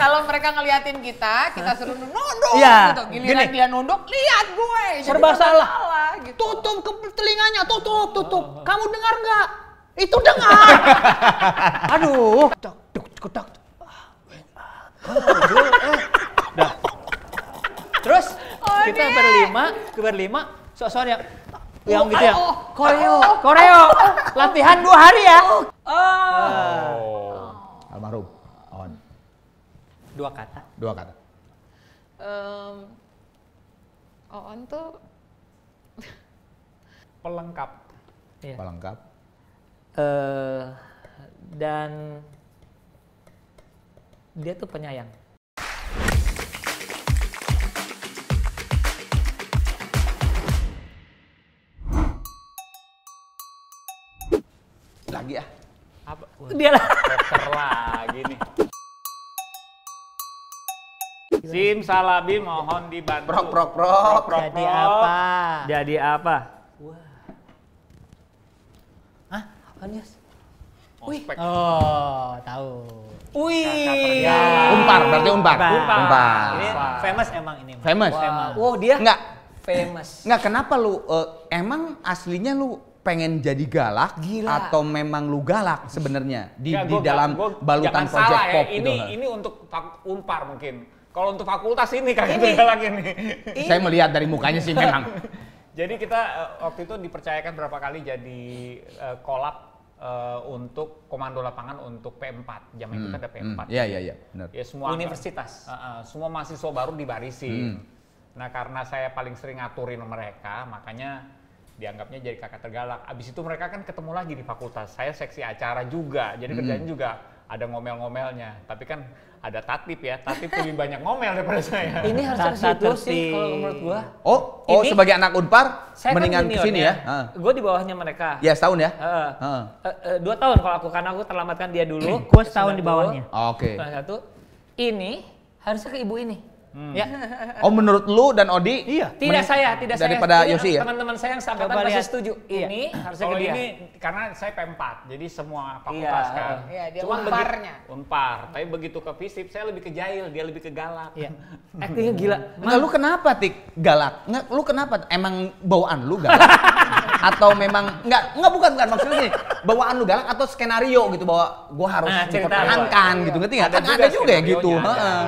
Kalau mereka ngeliatin kita suruh nunduk Iya, gitu. Giliran dia nunduk, lihat gue. Serba salah. Gitu. Tutup ke telinganya, tutup. Kamu dengar nggak? Itu dengar. Aduh. Kedak. Dah. Terus kita berlima, sok-sok yang gitu ya. Koreo. Latihan 2 hari ya. Almarhum. On. 2 kata. Oon tuh Pelengkap. Iya. Pelengkap. Dan dia tuh penyayang. Lagi ya. Apa? Dia lah. Poker lagi nih. Simsalabim, mohon dibantu. Prok. Jadi apa? Jadi apa? Hah? Apaan, Yas? Ospek. Oh, tahu. Wih. Berarti Unpar. Ini famous emang ini. Famous. Wow, dia Enggak. famous. Enggak, kenapa lu emang aslinya lu pengen jadi galak Gila. atau memang lu galak sebenarnya di Nggak, dalam balutan jangan project salah pop ya. gitu. Ini untuk Unpar mungkin. Kalau untuk fakultas ini kagak galak ini. Saya melihat dari mukanya sih memang. Jadi kita waktu itu dipercayakan berapa kali jadi kolab untuk komando lapangan untuk P4. Zaman kita ada P4. Iya, benar. Ya semua Universitas. semua mahasiswa baru dibarisin. Nah, karena saya paling sering ngaturin mereka, makanya dianggapnya jadi kakak tergalak. Abis itu mereka kan ketemu lagi di fakultas. Saya seksi acara juga, jadi kerjanya juga ada ngomel-ngomelnya. Tapi kan ada Tatip ya, Tatip lebih banyak ngomel daripada saya. Ini harusnya ke situ sih kalau menurut gua. Oh, Ini- sebagai anak Unpar Saya mendingan kan kesini ya? Gue di bawahnya mereka. Ya, setahun ya? 2 tahun kalau aku, karena aku terlambatkan dia dulu. Gua setahun di bawahnya. Oke. Salah satu. Ini harusnya ke ibu ini. Ya. Oh, menurut lu dan Odi? Iya. Tidak saya. Daripada Jadi Yosi ya? Teman-teman saya yang sahabatan Coba pasti lihat. setuju. Ini harusnya Kalau ke dia. ini karena saya P4, jadi semua fakultas Iya, kan. Iya, dia Cuman Unparnya. Unpar, tapi begitu ke FISIP saya lebih ke jahil, dia lebih ke galak. Iya. Actingnya gila. Enggak, lu kenapa Tik galak? Enggak, lu kenapa? Emang bawaan lu galak? Atau memang enggak bukan maksudnya gini, bawaan lu galak atau skenario gitu bahwa gua harus Nah, cerita dipertahankan gua. gitu, ngerti enggak? Ada Kan juga ada juga ya skenario-nya, gitu. ada. Heeh.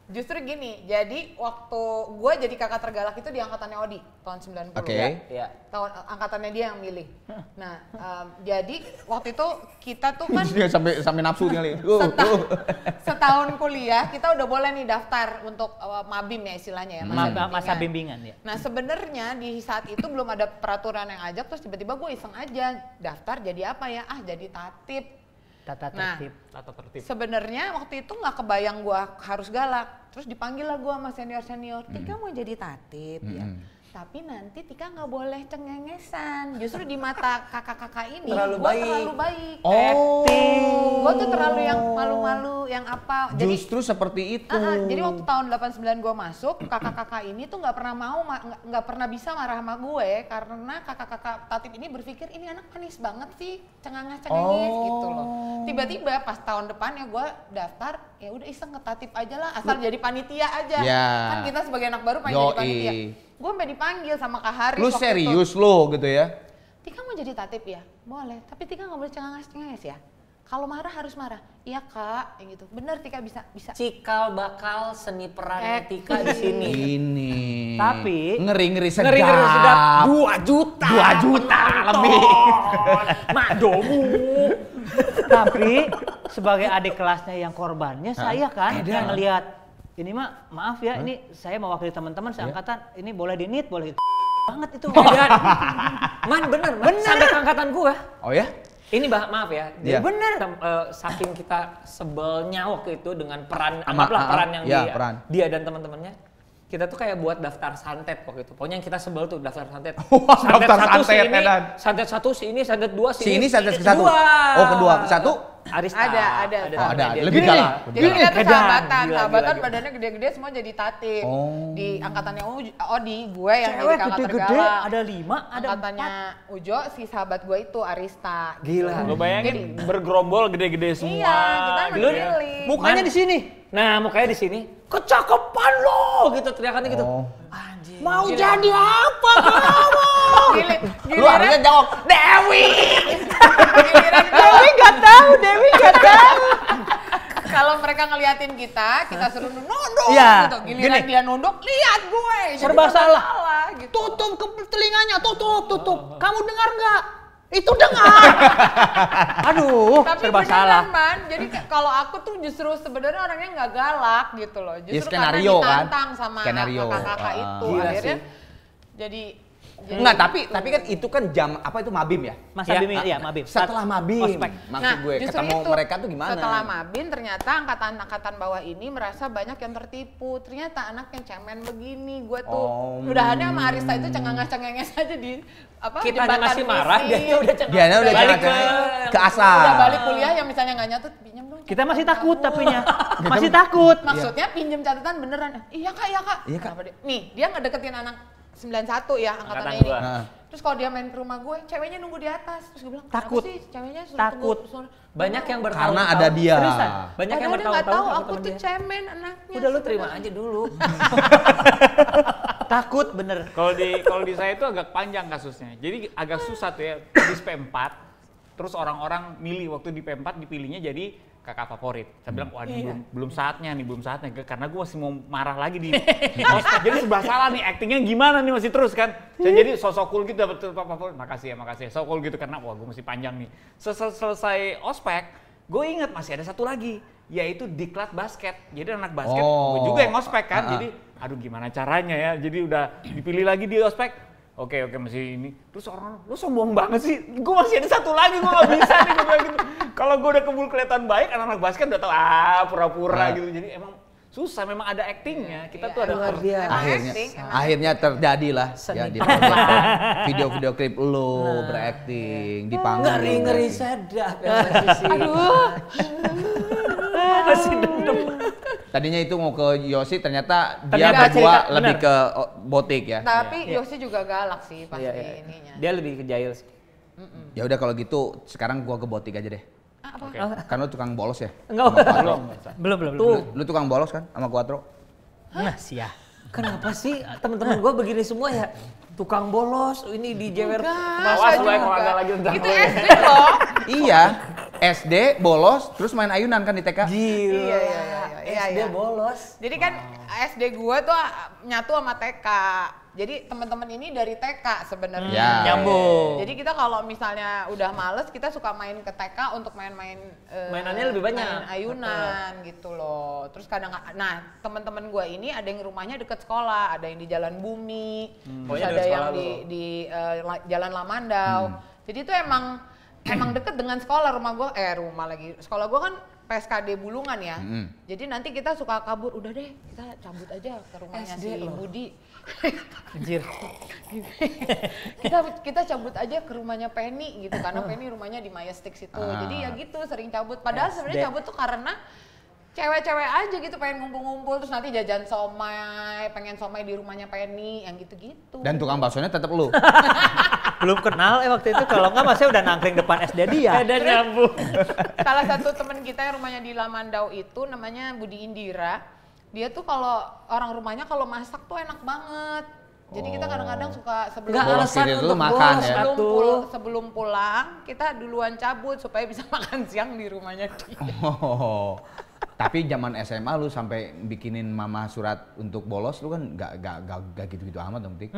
Justru gini, jadi waktu gue jadi kakak tergalak itu di angkatannya Odi tahun 90 Oke. ya. Iya. Tahun angkatannya dia yang milih. Nah, jadi waktu itu kita tuh kan Dia sampai nafsu kali. setahun kuliah kita udah boleh nih daftar untuk mabim ya istilahnya ya, Masa bimbingan ya. Nah sebenarnya di saat itu belum ada peraturan yang ajak, terus tiba-tiba gue iseng aja daftar jadi apa ya? Jadi tatip. Tata Nah, tertib. Tata tertib. sebenarnya waktu itu nggak kebayang gue harus galak. Terus dipanggil lah gue sama senior-senior, Tika mau jadi tatip ya. Tapi nanti Tika nggak boleh cengengesan. Justru di mata kakak-kakak ini Terlalu gue baik. terlalu baik. Oh. Gue tuh terlalu yang malu-malu, yang apa. Jadi Justru seperti itu. jadi waktu tahun 89 gue masuk, kakak-kakak ini tuh nggak pernah mau, nggak pernah bisa marah sama gue karena kakak-kakak tatip ini berpikir ini anak manis banget sih, cengangas-cengengis gitu loh. Tiba-tiba pas tahun depannya gue daftar, ya udah iseng ke tatip aja lah, asal jadi panitia aja. Ya. Kan kita sebagai anak baru pengen Yoi. jadi panitia. Gue sampai dipanggil sama Kak Haris. Lu waktu serius lo gitu ya? itu, Tika mau jadi tatip ya? Boleh, tapi Tika nggak boleh cengangas-cengengis ya. Kalau marah harus marah. Iya Kak, yang gitu. Bener Tika bisa. Cikal bakal seni peran Tika di sini. Ini. Tapi ngeri-ngeri sedap. Ngeri-ngeri sedap. 2 juta. 2 juta lebih. Madomu. tapi sebagai adik kelasnya yang korbannya saya kan yang ngelihat ini mah maaf ya ini saya mewakili teman-teman seangkatan ini boleh dinit boleh banget itu. Dan, man bener. Sampai ke angkatan gua. Oh ya? Ini maaf ya, Iya. bener. Saking kita sebelnya waktu itu dengan peran, Ama- anggaplah peran yang ya, peran. dia dan teman-temannya. Kita tuh kayak buat daftar santet waktu itu. Pokoknya yang kita sebel tuh daftar santet. Wah, daftar satu santet, si ini, Edan. santet 1 si ini, santet 2 Si ini santet ke-1. kedua. Oh, kedua. Ke-1 Arista. Ada. Oh, ada. Dia. Lebih Gini, galak. Jadi kita tuh Edan. sahabatan, Gila, sahabatan gila. badannya gede-gede semua jadi tatip. Oh. Di angkatannya Odi, gue yang Cewek jadi kakak gede-gede, tergalak. ada 5, ada Angkatannya Ujo, si sahabat gue itu Arista. Gila. Lo bayangin bergerombol gede-gede semua. Iya, kita gitu Lu ya. memilih. mukanya di sini. Nah, mukanya di sini. Kecakapan lo gitu teriakannya gitu. Oh. Anjir. Mau jadi apa kamu? Lu harusnya jawab, Dewi! Dewi nggak tahu. Kalau mereka ngeliatin kita suruh nunduk Iya, gitu. Giliran gini. dia nunduk, lihat gue. Jadi Serba salah. gitu. Tutup ke telinganya, tutup. Kamu dengar nggak? Itu dengar. Aduh, Tapi serba beneran, salah. Man. Jadi kalau aku tuh justru sebenarnya orangnya nggak galak gitu loh. Justru Ya, skenario karena kan? ditantang sama Skenario. kakak-kakak itu. Gila Akhirnya sih. jadi Enggak, tapi kan itu kan jam apa itu mabim ya? Masa Iya, Bimi, iya, Mabim. Setelah mabim, Ospek. maksud gue justru ketemu itu, mereka tuh gimana? Setelah mabim ternyata angkatan bawah ini merasa banyak yang tertipu. Ternyata anak yang cemen begini, gue tuh udahannya sama Arista itu cengenges aja di apa Kita jembatan masih marah, visi. dia udah Dia udah balik jangan ke asal. Udah balik kuliah yang misalnya nggak nyatut pinjam dong. Kita masih catatan takut kamu. tapinya. Masih takut. Maksudnya pinjam catatan beneran. Iya kak. Iya, Kak. Kenapa dia? Nih dia ngedeketin anak 91 ya angkatannya Angkatan ini. gua. Nah. Terus kalau dia main ke rumah gue, ceweknya nunggu di atas. Terus gue bilang, kenapa Takut. sih ceweknya suruh Takut. tunggu? Banyak yang bertahun-tahun. Karena ada dia. Seriusan, banyak yang Padahal dia nggak bertahun-tahun tahu sama aku temen tuh dia. cemen anaknya. Udah lu terima aja dulu. Takut bener. Kalau di saya itu agak panjang kasusnya. Jadi agak susah tuh ya di P4. Terus orang-orang milih waktu di P4 dipilihnya jadi kakak favorit. Saya bilang, wah ini belum saatnya. Karena gue masih mau marah lagi di ospek. Jadi serba salah nih, actingnya gimana nih masih terus kan. Saya jadi sosok cool gitu dapet favorit. Makasih ya. So cool gitu karena wah gue masih panjang nih. Selesai ospek, gue inget masih ada satu lagi. Yaitu diklat basket. Jadi anak basket, gue juga yang ospek kan. Jadi aduh gimana caranya ya. Jadi udah dipilih lagi di ospek. Oke, masih ini. Terus orang, lu sombong banget sih. Gue masih ada satu lagi, gue gak bisa nih. Gue bilang gitu. Kalau gue udah keburu kelihatan baik, anak-anak basket udah tau, pura-pura gitu. Jadi emang susah, memang ada actingnya. Kita tuh ada luar biasa. Akhirnya terjadilah ya di video-video klip lu berakting di panggung. Ngeri-ngeri sedap yang masih Aduh. masih dendam. Tadinya itu mau ke Yosi, ternyata Ternyata dia berdua cerita, lebih bener. ke botik ya. Tapi Iya. Yosi juga galak sih pasti Iya. ininya. Dia lebih ke jahil sih. Ya udah kalau gitu sekarang gua ke botik aja deh. Apa? Oke. Kan lu tukang bolos ya? Enggak, Sama Quattro. belum. Lu tukang bolos kan sama Quattro? Nah, sia. Kenapa sih teman-teman gue begini semua ya? Tukang bolos, ini dijewer. Awas lu yang ngelanggar lagi tentang Itu lu ya. SD loh. Iya, SD bolos terus main ayunan kan di TK. Gila. Iya, SD bolos. Jadi kan SD gua tuh nyatu sama TK. Jadi teman-teman ini dari TK sebenarnya. Ya. Nyambung. Jadi kita kalau misalnya udah males, kita suka main ke TK untuk main-main Mainannya lebih banyak. main ayunan gitu loh. Terus kadang nah, teman-teman gua ini ada yang rumahnya deket sekolah, ada yang di Jalan Bumi, terus Pokoknya ada deket yang sekolah di Jalan Lamandau. Jadi itu emang deket dengan sekolah sekolah gua kan PSKD Bulungan ya. Jadi nanti kita suka kabur, udah deh kita cabut aja ke rumahnya SD si loh. Budi. Anjir. kita cabut aja ke rumahnya Penny gitu karena Penny rumahnya di Majestic situ. Jadi ya gitu sering cabut. Padahal sebenarnya cabut tuh karena cewek-cewek aja gitu pengen ngumpul-ngumpul terus nanti jajan somai, pengen somai di rumahnya Penny yang gitu-gitu. Dan tukang baksonya tetap lu. Belum kenal waktu itu, kalau enggak masih udah nangkring depan SD dia. Dan nyambung. Salah satu teman kita yang rumahnya di Lamandau itu namanya Budi Indira. Dia tuh kalau orang rumahnya kalau masak tuh enak banget. Jadi kita kadang-kadang suka sebelum Nggak Bolos alasan kiri dulu untuk makan bolos, ya. sebelum pulang kita duluan cabut supaya bisa makan siang di rumahnya dia. Oh. Tapi zaman SMA lu sampai bikinin mama surat untuk bolos, lu kan gak gitu-gitu amat dong, Tik.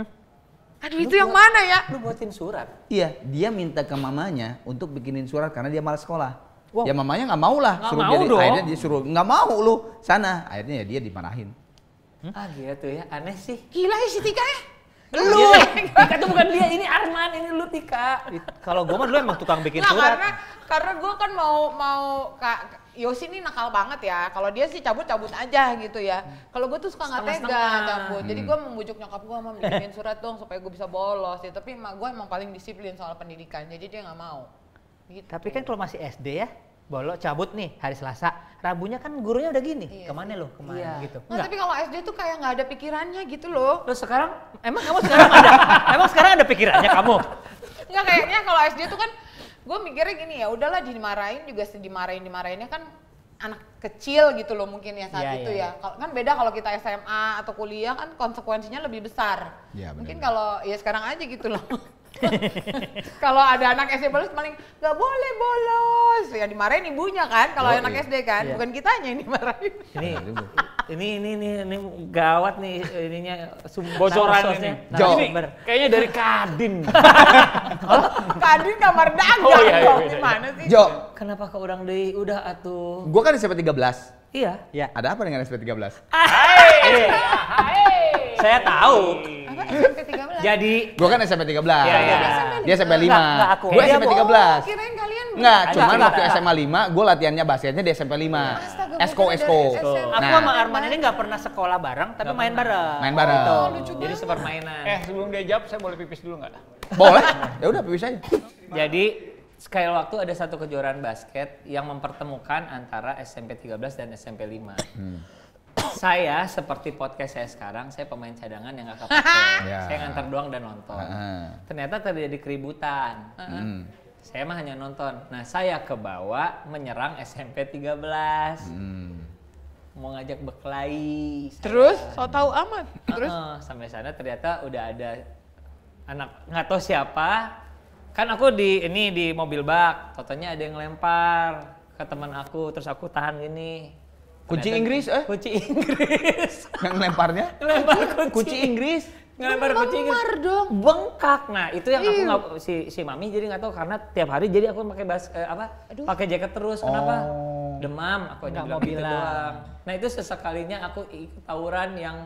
Aduh itu yang mana ya? Lu buatin surat. Iya, dia minta ke mamanya untuk bikinin surat karena dia malas sekolah. Wow. Ya mamanya nggak mau lah, Nggak suruh mau dong. akhirnya dia suruh nggak mau lu sana. Akhirnya ya dia dimarahin. Ah gitu ya, aneh sih. Gila ya si Tika ya? Lu! Tika tuh bukan dia, ini Arman, ini lu Tika. Kalau gue mah dulu emang tukang bikin Nggak, surat. karena gue kan mau Kak Yosi ini nakal banget ya. Kalau dia sih cabut aja gitu ya. Kalau gue tuh suka nggak tega Setengah-setengah. cabut. Jadi gue membujuk nyokap gue mau bikinin surat dong supaya gue bisa bolos. Ya, tapi emak gue emang paling disiplin soal pendidikan. Jadi dia nggak mau. Gitu. Tapi kan kalau masih SD ya, Bolo cabut nih hari Selasa, Rabunya kan gurunya udah gini, Iya kemana sih. lo, kemana Iya. gitu. Nah, tapi kalau SD tuh kayak nggak ada pikirannya gitu loh. Terus sekarang, emang kamu sekarang ada, emang sekarang ada pikirannya kamu? Nggak, kayaknya kalau SD tuh kan gue mikirnya gini, ya udahlah dimarahin juga dimarahinnya kan anak kecil gitu loh mungkin ya saat Iya, itu iya, ya. Kan beda kalau kita SMA atau kuliah kan konsekuensinya lebih besar. Iya, Mungkin benar. kalau ya sekarang aja gitu loh. Kalau ada anak SD bolos paling nggak boleh bolos, ya dimarahin ibunya kan kalau Yoi. anak SD kan, Iya. bukan kitanya yang dimarahin. Ini gawat nih ininya Bocoran narasosnya. ini. Narasumber. Kayaknya dari Kadin. Kadin kamar dagang Oh, iya, iya, dong, iya. gimana sih? Jo, Kenapa ke orang deui udah atuh? gua kan SMP 13. Iya. Ya. Ada apa dengan SMP 13? Saya tahu. Apa SMP 13? Jadi Gua kan SMP 13. Iya, iya. Dia SMP 5. Enggak, aku. Gua Dia SMP bohong. 13. Kirain kalian Enggak, cuman enggak, waktu enggak. SMA 5, gue latihannya basketnya di SMP 5. Astaga, Esko, gua kira Esko. dari SMA. aku Nah. sama Arman ini nggak pernah sekolah bareng, tapi main bareng. Main bareng. Gitu. Oh, lucu Jadi banget. sepermainan. Sebelum dia jawab, saya boleh pipis dulu nggak? Boleh? Ya udah pipis aja. Jadi sekali waktu ada satu kejuaraan basket yang mempertemukan antara SMP 13 dan SMP 5. Saya seperti podcast saya sekarang, saya pemain cadangan yang nggak kepake. Ya. Saya ngantar doang dan nonton. Heeh. Ternyata terjadi keributan. Saya mah hanya nonton. Nah, saya kebawa menyerang SMP 13. Mau ngajak berkelahi. saya. Terus, so tau amat. Terus, Sampai sana ternyata udah ada anak nggak tahu siapa. Kan aku di mobil bak, totonya ada yang lempar ke teman aku, terus aku tahan gini. Kunci Ternyata- Inggris, Kunci Inggris. Yang lemparnya? Ngelempar Kunci Inggris. Ngelempar kunci Inggris. memar dong. Bengkak. Nah, itu yang aku nggak si Mami jadi nggak tahu karena tiap hari jadi aku pakai pakai jaket terus. Kenapa? Oh. Demam, aku aja Nggak bilang mau gitu bilang. doang. Nah, itu sesekalinya aku ikut tawuran yang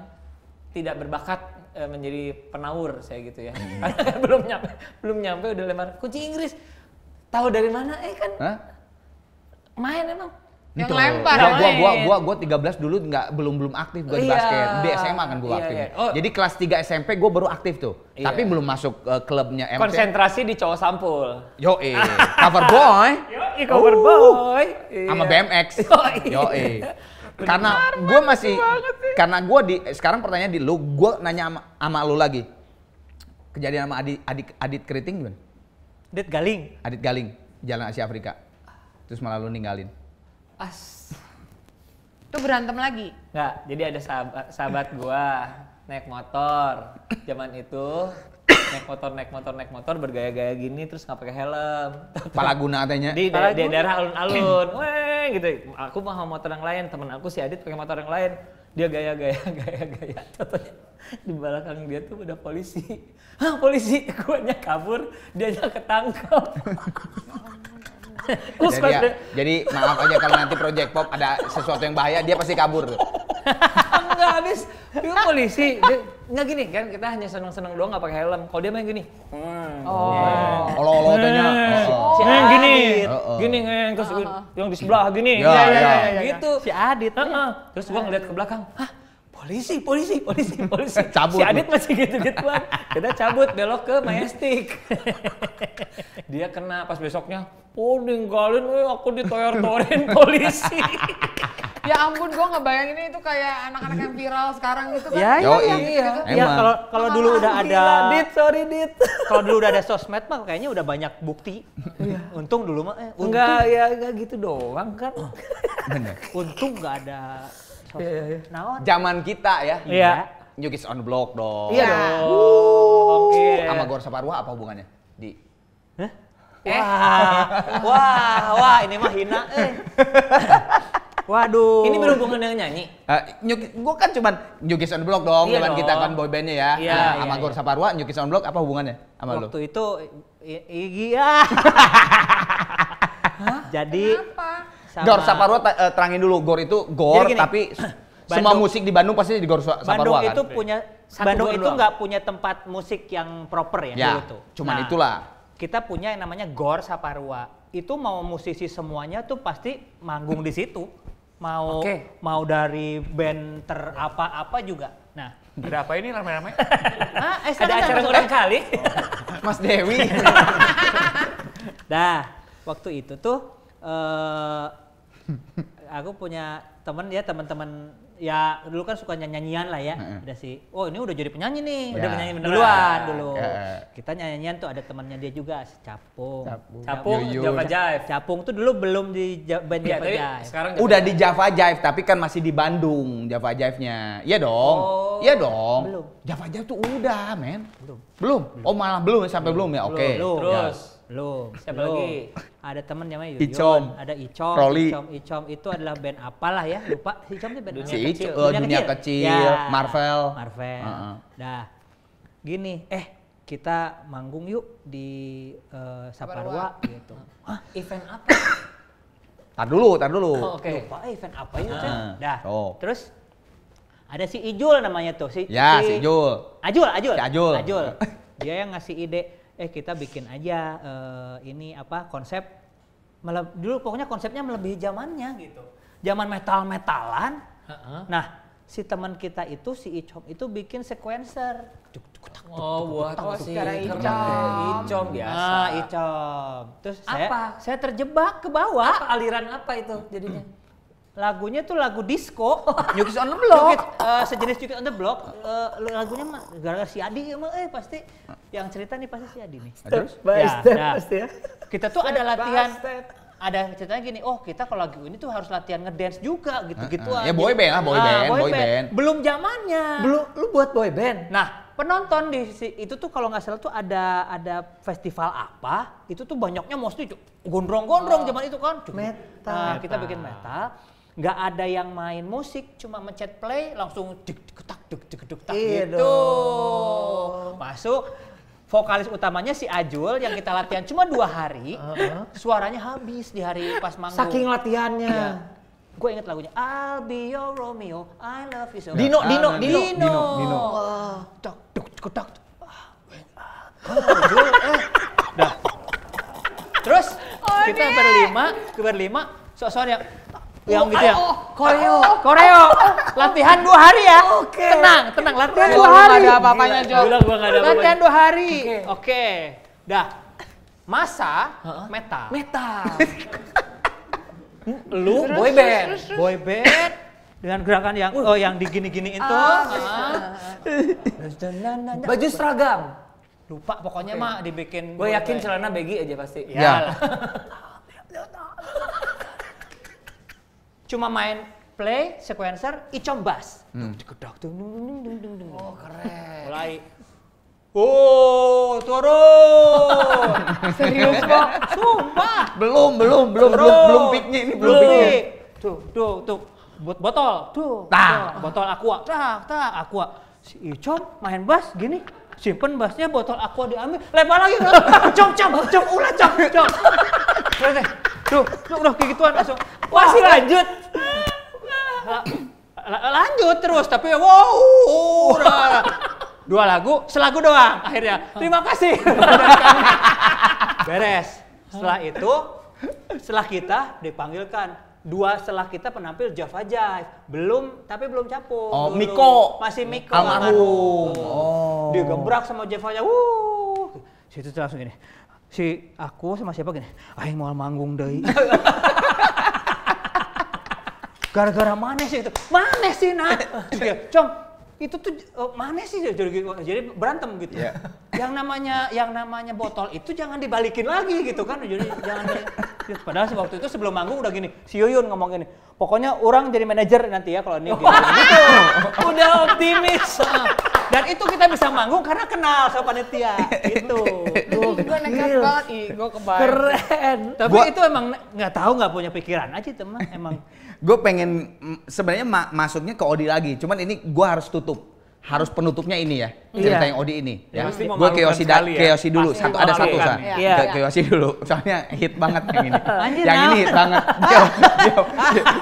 tidak berbakat menjadi penawur saya gitu ya. Karena kan belum nyampe udah lempar kunci Inggris. Tahu dari mana? Kan Hah? main emang. Yang Itu. lempar. Nah, gua 13 dulu belum aktif gua di Iya. basket. Di SMA kan gua Iya, aktif. iya. Oh. Jadi kelas 3 SMP gua baru aktif tuh. Iya. Tapi belum masuk klubnya MT. Konsentrasi di cowok sampul. Yo, cover boy Yoi, cover boy. sama Iya. BMX. Yo, karena gua masih karena gua sekarang pertanyaan di lu, gua nanya sama lu lagi. Kejadian sama Adit Keriting gimana? Dit Galing. Adit Galing, Jalan Asia Afrika. Terus malah lu ninggalin. Itu berantem lagi. Nggak, jadi ada sahabat gua naik motor. Zaman itu naik motor bergaya-gaya gini terus nggak pakai helm. Palaguna katanya. Di daerah alun-alun. Weh gitu. Aku mau motor yang lain, temen aku si Adit pakai motor yang lain. Dia gaya. Contohnya di belakang dia tuh udah polisi. Hah, polisi? Guanya kabur, dianya ketangkep. Jadi maaf aja kalau nanti Project Pop ada sesuatu yang bahaya, dia pasti kabur. Enggak habis, dia polisi. Dia, nggak gini kan, kita hanya seneng-seneng doang nggak pakai helm. Kalau dia main gini. Olo-olo tanya. Si gini, Oh. gini ngeng, terus yang di sebelah gini. Ya, ya, Gitu. Si Adit. Terus gua ngeliat ke belakang, hah? Polisi. Cabut. Si Adit masih gitu-gituan. Kita cabut belok ke Majestic. Dia kena pas besoknya, ninggalin aku ditoyor-toyorin polisi. Ya ampun, gue ngebayangin itu kayak anak-anak yang viral sekarang gitu kan. Ya, Iya. Ya kalau dulu udah ada Sorry Dit. kalau dulu udah ada sosmed mah kayaknya udah banyak bukti. Untung dulu mah Enggak gitu doang kan. Bener. untung nggak ada sosmed. Naon? Zaman kita ya. Iya. New Kids on the Block dong. Iya dong. Iya. Sama Gor Saparua apa hubungannya? Wah, ini mah hina. Waduh. Ini berhubungan dengan nyanyi. Gua kan cuman New Kids on the Block dong, Iya zaman dong. kita kan boy bandnya ya. Iya, Nah, iya, sama Gor Saparua, New Kids on the Block apa hubungannya sama lu? Waktu itu iya. Jadi Apa? Gor Saparua terangin dulu, Gor itu Gor Jadi gini, tapi semua Bandung- musik di Bandung pasti di Gor Bandung Saparua kan. itu punya Satu Bandung gor itu doang. nggak punya tempat musik yang proper ya, Ya, dulu tuh. cuman Nah, itulah. Kita punya yang namanya Gor Saparua. Itu mau musisi semuanya tuh pasti manggung di situ. Mau Oke. mau dari band apa-apa juga. Nah, Ada apa ini rame-rame? Ada acara ulang kali. Mas Dewi. Dah, waktu itu tuh aku punya temen ya, teman-teman ya dulu kan suka nyanyian lah ya. Ada si, oh ini udah jadi penyanyi nih, udah penyanyi duluan dulu. Kita nyanyian tuh ada temannya dia juga, si Capung. Capung, Java Jive. Capung tuh dulu belum di band Java Jive. Sekarang Udah di Java Jive, tapi kan masih di Bandung Java Jive-nya. Iya dong. Iya dong. Belum. Java Jive tuh udah, men. Belum. Oh, malah belum sampai belum ya. Oke. Terus Belum. siapa lagi? Ada temen namanya Icom. Yuyon, ada Icom. Rolly. Icom itu adalah band apalah ya, lupa. Icom itu band Si kecil. Dunia Kecil, Ya. Marvel. Dah. Gini, kita manggung yuk di Saparua gitu. Hah, Event apa? Tar dulu. Oh, oke. lupa event apa itu Cen? Heeh. Dah. Oh. Terus ada si Ijul namanya tuh, si Jul. Ajul. Si Ajul. Dia yang ngasih ide, kita bikin aja ini apa konsep dulu pokoknya konsepnya melebihi zamannya gitu. Zaman metal-metalan. Nah, si teman kita itu si Icom itu bikin sequencer. Oh, buat secara Icom biasa. Ah, Icom. Terus Apa? saya terjebak ke bawah. Apa aliran apa itu jadinya? Lagunya tuh lagu disco. New Kids on the Block. Sejenis New Kids on the Block. Lagunya mah gara-gara si Adi emang pasti yang cerita nih pasti si Adi nih. Terus? Pasti ya. Kita tuh ada latihan. Ada ceritanya gini, kita kalau lagu ini tuh harus latihan ngedance juga gitu-gitu aja. Ya boy band lah, boy band. Belum zamannya. Lu buat boy band? Nah, penonton itu tuh kalau nggak salah tuh ada festival apa, itu tuh banyaknya mostly gondrong-gondrong zaman itu kan. Metal. Nah, kita bikin metal. Nggak ada yang main musik, cuma mencet play langsung deg-deg-tak gitu. Masuk. Vokalis utamanya si Ajul yang kita latihan cuma 2 hari, suaranya habis di hari pas manggung. Saking latihannya. Gue inget lagunya I'll be your Romeo, I love you so much. Dino. Tak, tak. Ajul, dah. Terus kita berlima, sok-sok yang gitu ya. Koreo. Latihan 2 hari ya. Oke. Tenang, latihan 2 Gua hari. nggak ada apa-apanya, Jo. Bilang gua nggak ada apa-apanya. Latihan 2 hari. Oke. Dah. Masa metal. Lu boy band. Boy band dengan gerakan yang digini-giniin tuh. Baju seragam. Lupa pokoknya mah dibikin. Gue yakin celana baggy aja pasti. Ya. Cuma main play, sequencer, Icom bass. Oh, keren. Mulai. Turun. Serius kok. Sumpah. Belum peaknya ini belum peaknya. Tuh. Botol. Tuh. Botol aqua. Aqua. Si Icom main bass gini. Simpen bassnya, botol aqua diambil, lempar lagi. Cong, ulah cong. Tuh, udah kayak gituan langsung. Masih lanjut. Lanjut terus, tapi udah. 2 lagu, selagu doang akhirnya. Terima kasih. Beres. Setelah kita dipanggilkan, 2 setelah kita penampil Java Jive. Belum Capung. Oh, dulu. Miko. Masih Miko. Almarhum. Dia gebrak sama Java Jive. Situ tuh langsung gini. Si aku sama siapa gini? Aing mau manggung deui. Gara-gara mana sih itu? Mana sih, Nak? Cong, itu tuh mana sih jadi berantem gitu. Yeah. Yang namanya botol itu jangan dibalikin lagi gitu kan. Jadi jangan padahal waktu itu sebelum manggung udah gini. Si Yuyun ngomong gini. Pokoknya orang jadi manajer nanti ya kalau ini gitu. Udah optimis. Dan itu kita bisa manggung karena kenal sama panitia. Gitu. Gue nekat banget, gue kebayang. Keren. Tapi itu emang nggak tahu, nggak punya pikiran aja teman emang. Gue pengen sebenarnya masuknya ke Odi lagi, cuman ini gue harus tutup. Harus penutupnya ini ya, cerita yang Odi ini. Ya. Pasti Gue memalukan sekali ya. Keosi dulu, Pasti ada satu memalukan. San. Iya. Keosi dulu, soalnya hit banget yang ini. Anjir, Yang nah. ini hit banget.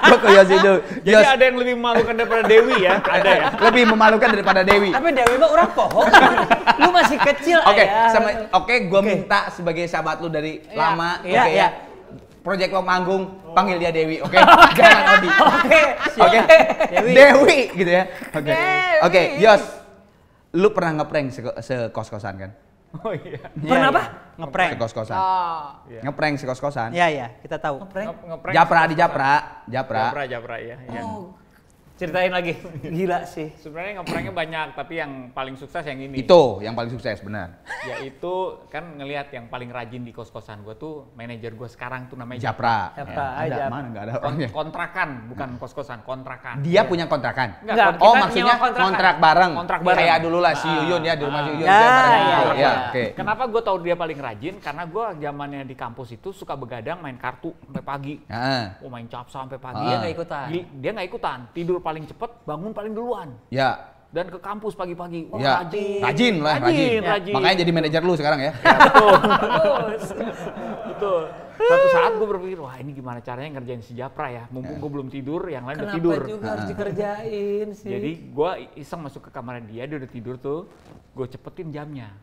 Gue Keosi dulu. Jadi ada yang lebih memalukan daripada Dewi ya? Ada ya? Lebih memalukan daripada Dewi. Tapi Dewi mah orang pohon. Lu masih kecil Oke, ayah. gue minta sebagai sahabat lu dari lama, Iya, oke iya. ya. Project lo manggung, panggil dia Dewi, oke? Jangan Odi. Oke. Dewi gitu ya. Oke. Yos. Lu pernah ngeprank sekos-kosan kan? Oh iya. Pernah apa? Ngeprank. Si kos-kosan. Oh. Ngeprank si kos-kosan. Iya, iya, kita tahu. Ngeprank Japra si di kos-kosan. Japra. Japra ya. Iya. Ceritain lagi. Gila sih. Sebenarnya ngepranknya banyak, tapi yang paling sukses yang ini. Itu yang paling sukses benar. Yaitu kan ngelihat yang paling rajin di kos-kosan gue tuh manajer gue sekarang tuh namanya Japra. Japra, Ya, ada Japra. mana nggak ada orangnya. Kontrakan, bukan kos-kosan, kontrakan. Dia punya kontrakan. Enggak, Oh kita maksudnya nyewa kontrakan. kontrak bareng. Kontrak bareng. Kayak dulu lah si Yuyun ya di rumah si Yuyun. Ya, dia bareng iya, gitu. iya. Ya, oke. Kenapa gue tahu dia paling rajin? Karena gue zamannya di kampus itu suka begadang main kartu sampai pagi. Heeh. Oh main capsa sampai pagi. Dia nggak ikutan. Dia nggak ikutan. Tidur paling cepet, bangun paling duluan. Ya. Dan ke kampus pagi-pagi. Wah, Ya. Rajin lah, rajin. Rajin. Makanya jadi manajer lu sekarang ya. Betul. Betul. Suatu saat gue berpikir, wah ini gimana caranya ngerjain si Japra ya. Mumpung gue belum tidur, yang lain udah Kenapa tidur. juga harus dikerjain sih? Jadi gue iseng masuk ke kamar dia udah tidur tuh. Gue cepetin jamnya.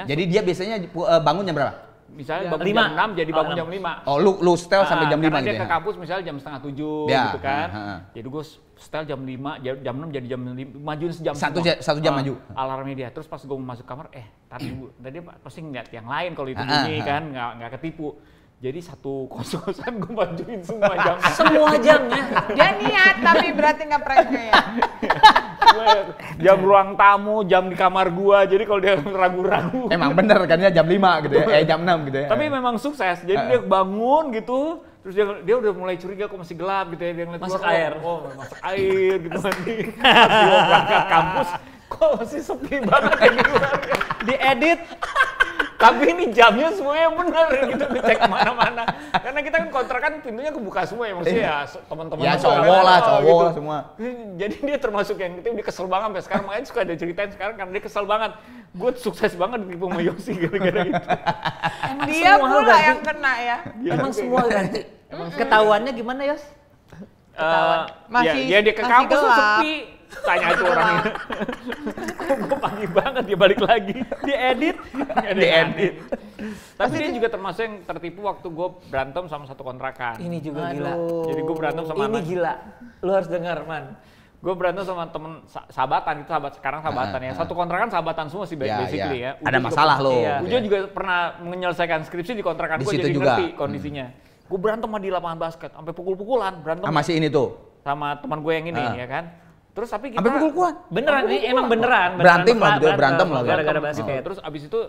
Jadi dia biasanya bangun jam berapa? Misalnya Jam bangun 5. jam 6, jadi bangun Oh, jam 5. Oh lu setel sampai jam 5 karena gitu dia ya? ke kampus misalnya jam setengah 7 Ya, gitu kan. heeh. Jadi gue setel jam 5, jam 6 jadi jam 5, majuin sejam Satu jam maju. Alarmnya dia. Terus pas gue mau masuk kamar, tadi dia pasti ngeliat yang lain kalau itu Heeh, bunyi kan, nggak ketipu. Jadi satu kos-kosan gue majuin semua jam. Semua jamnya. Dia niat tapi berarti nggak pranknya ya. Jam ruang tamu, jam di kamar gua. Jadi kalau dia ragu-ragu. Emang bener kan ya jam 5 gitu ya, jam 6 gitu ya. Tapi memang sukses. Jadi dia bangun gitu, terus dia udah mulai curiga kok masih gelap gitu ya. Dia ngeliat Masuk keluar, air. Oh, masuk air gitu kan. Pas dia berangkat kampus, kok masih sepi banget ya di luar. Diedit. Tapi ini jamnya semuanya bener gitu, ngecek kemana-mana. Karena kita kan kontrakan pintunya kebuka semua ya, maksudnya ya teman-teman. Ya juga cowok kan, lah, oh, cowok gitu. lah semua. Jadi dia termasuk yang itu dia kesel banget sampai sekarang, makanya suka ada ceritain sekarang karena dia kesel banget. Gue sukses banget ditipu sama Yosi gara-gara itu. Dia semua pula ganti. yang kena ya. Emang semua ganti. Ketahuannya gimana, Yos? Masih- dia ke masih kampus tuh gelap. sepi. Tanya itu orangnya. Kok gue pagi banget dia balik lagi. Diedit. Tapi dia juga termasuk yang tertipu waktu gue berantem sama satu kontrakan. Ini juga gila. Jadi gue berantem sama Ini anak. gila. Lu harus dengar, Man. Gue berantem sama temen sahabatan, itu sekarang sahabatan ya. Satu kontrakan sahabatan semua sih basically ya. Ada masalah lo. Iya. Ujo juga pernah menyelesaikan skripsi di kontrakan Di gue, situ jadi juga. ngerti kondisinya. Gue berantem sama di lapangan basket, sampai pukul-pukulan berantem Sama si ini tuh. sama teman gue yang ini ya kan. Terus tapi kita Sampai pukul-pukulan. Beneran, ini emang beneran. Berantem lah, berantem lah. Gara-gara basket. Terus abis itu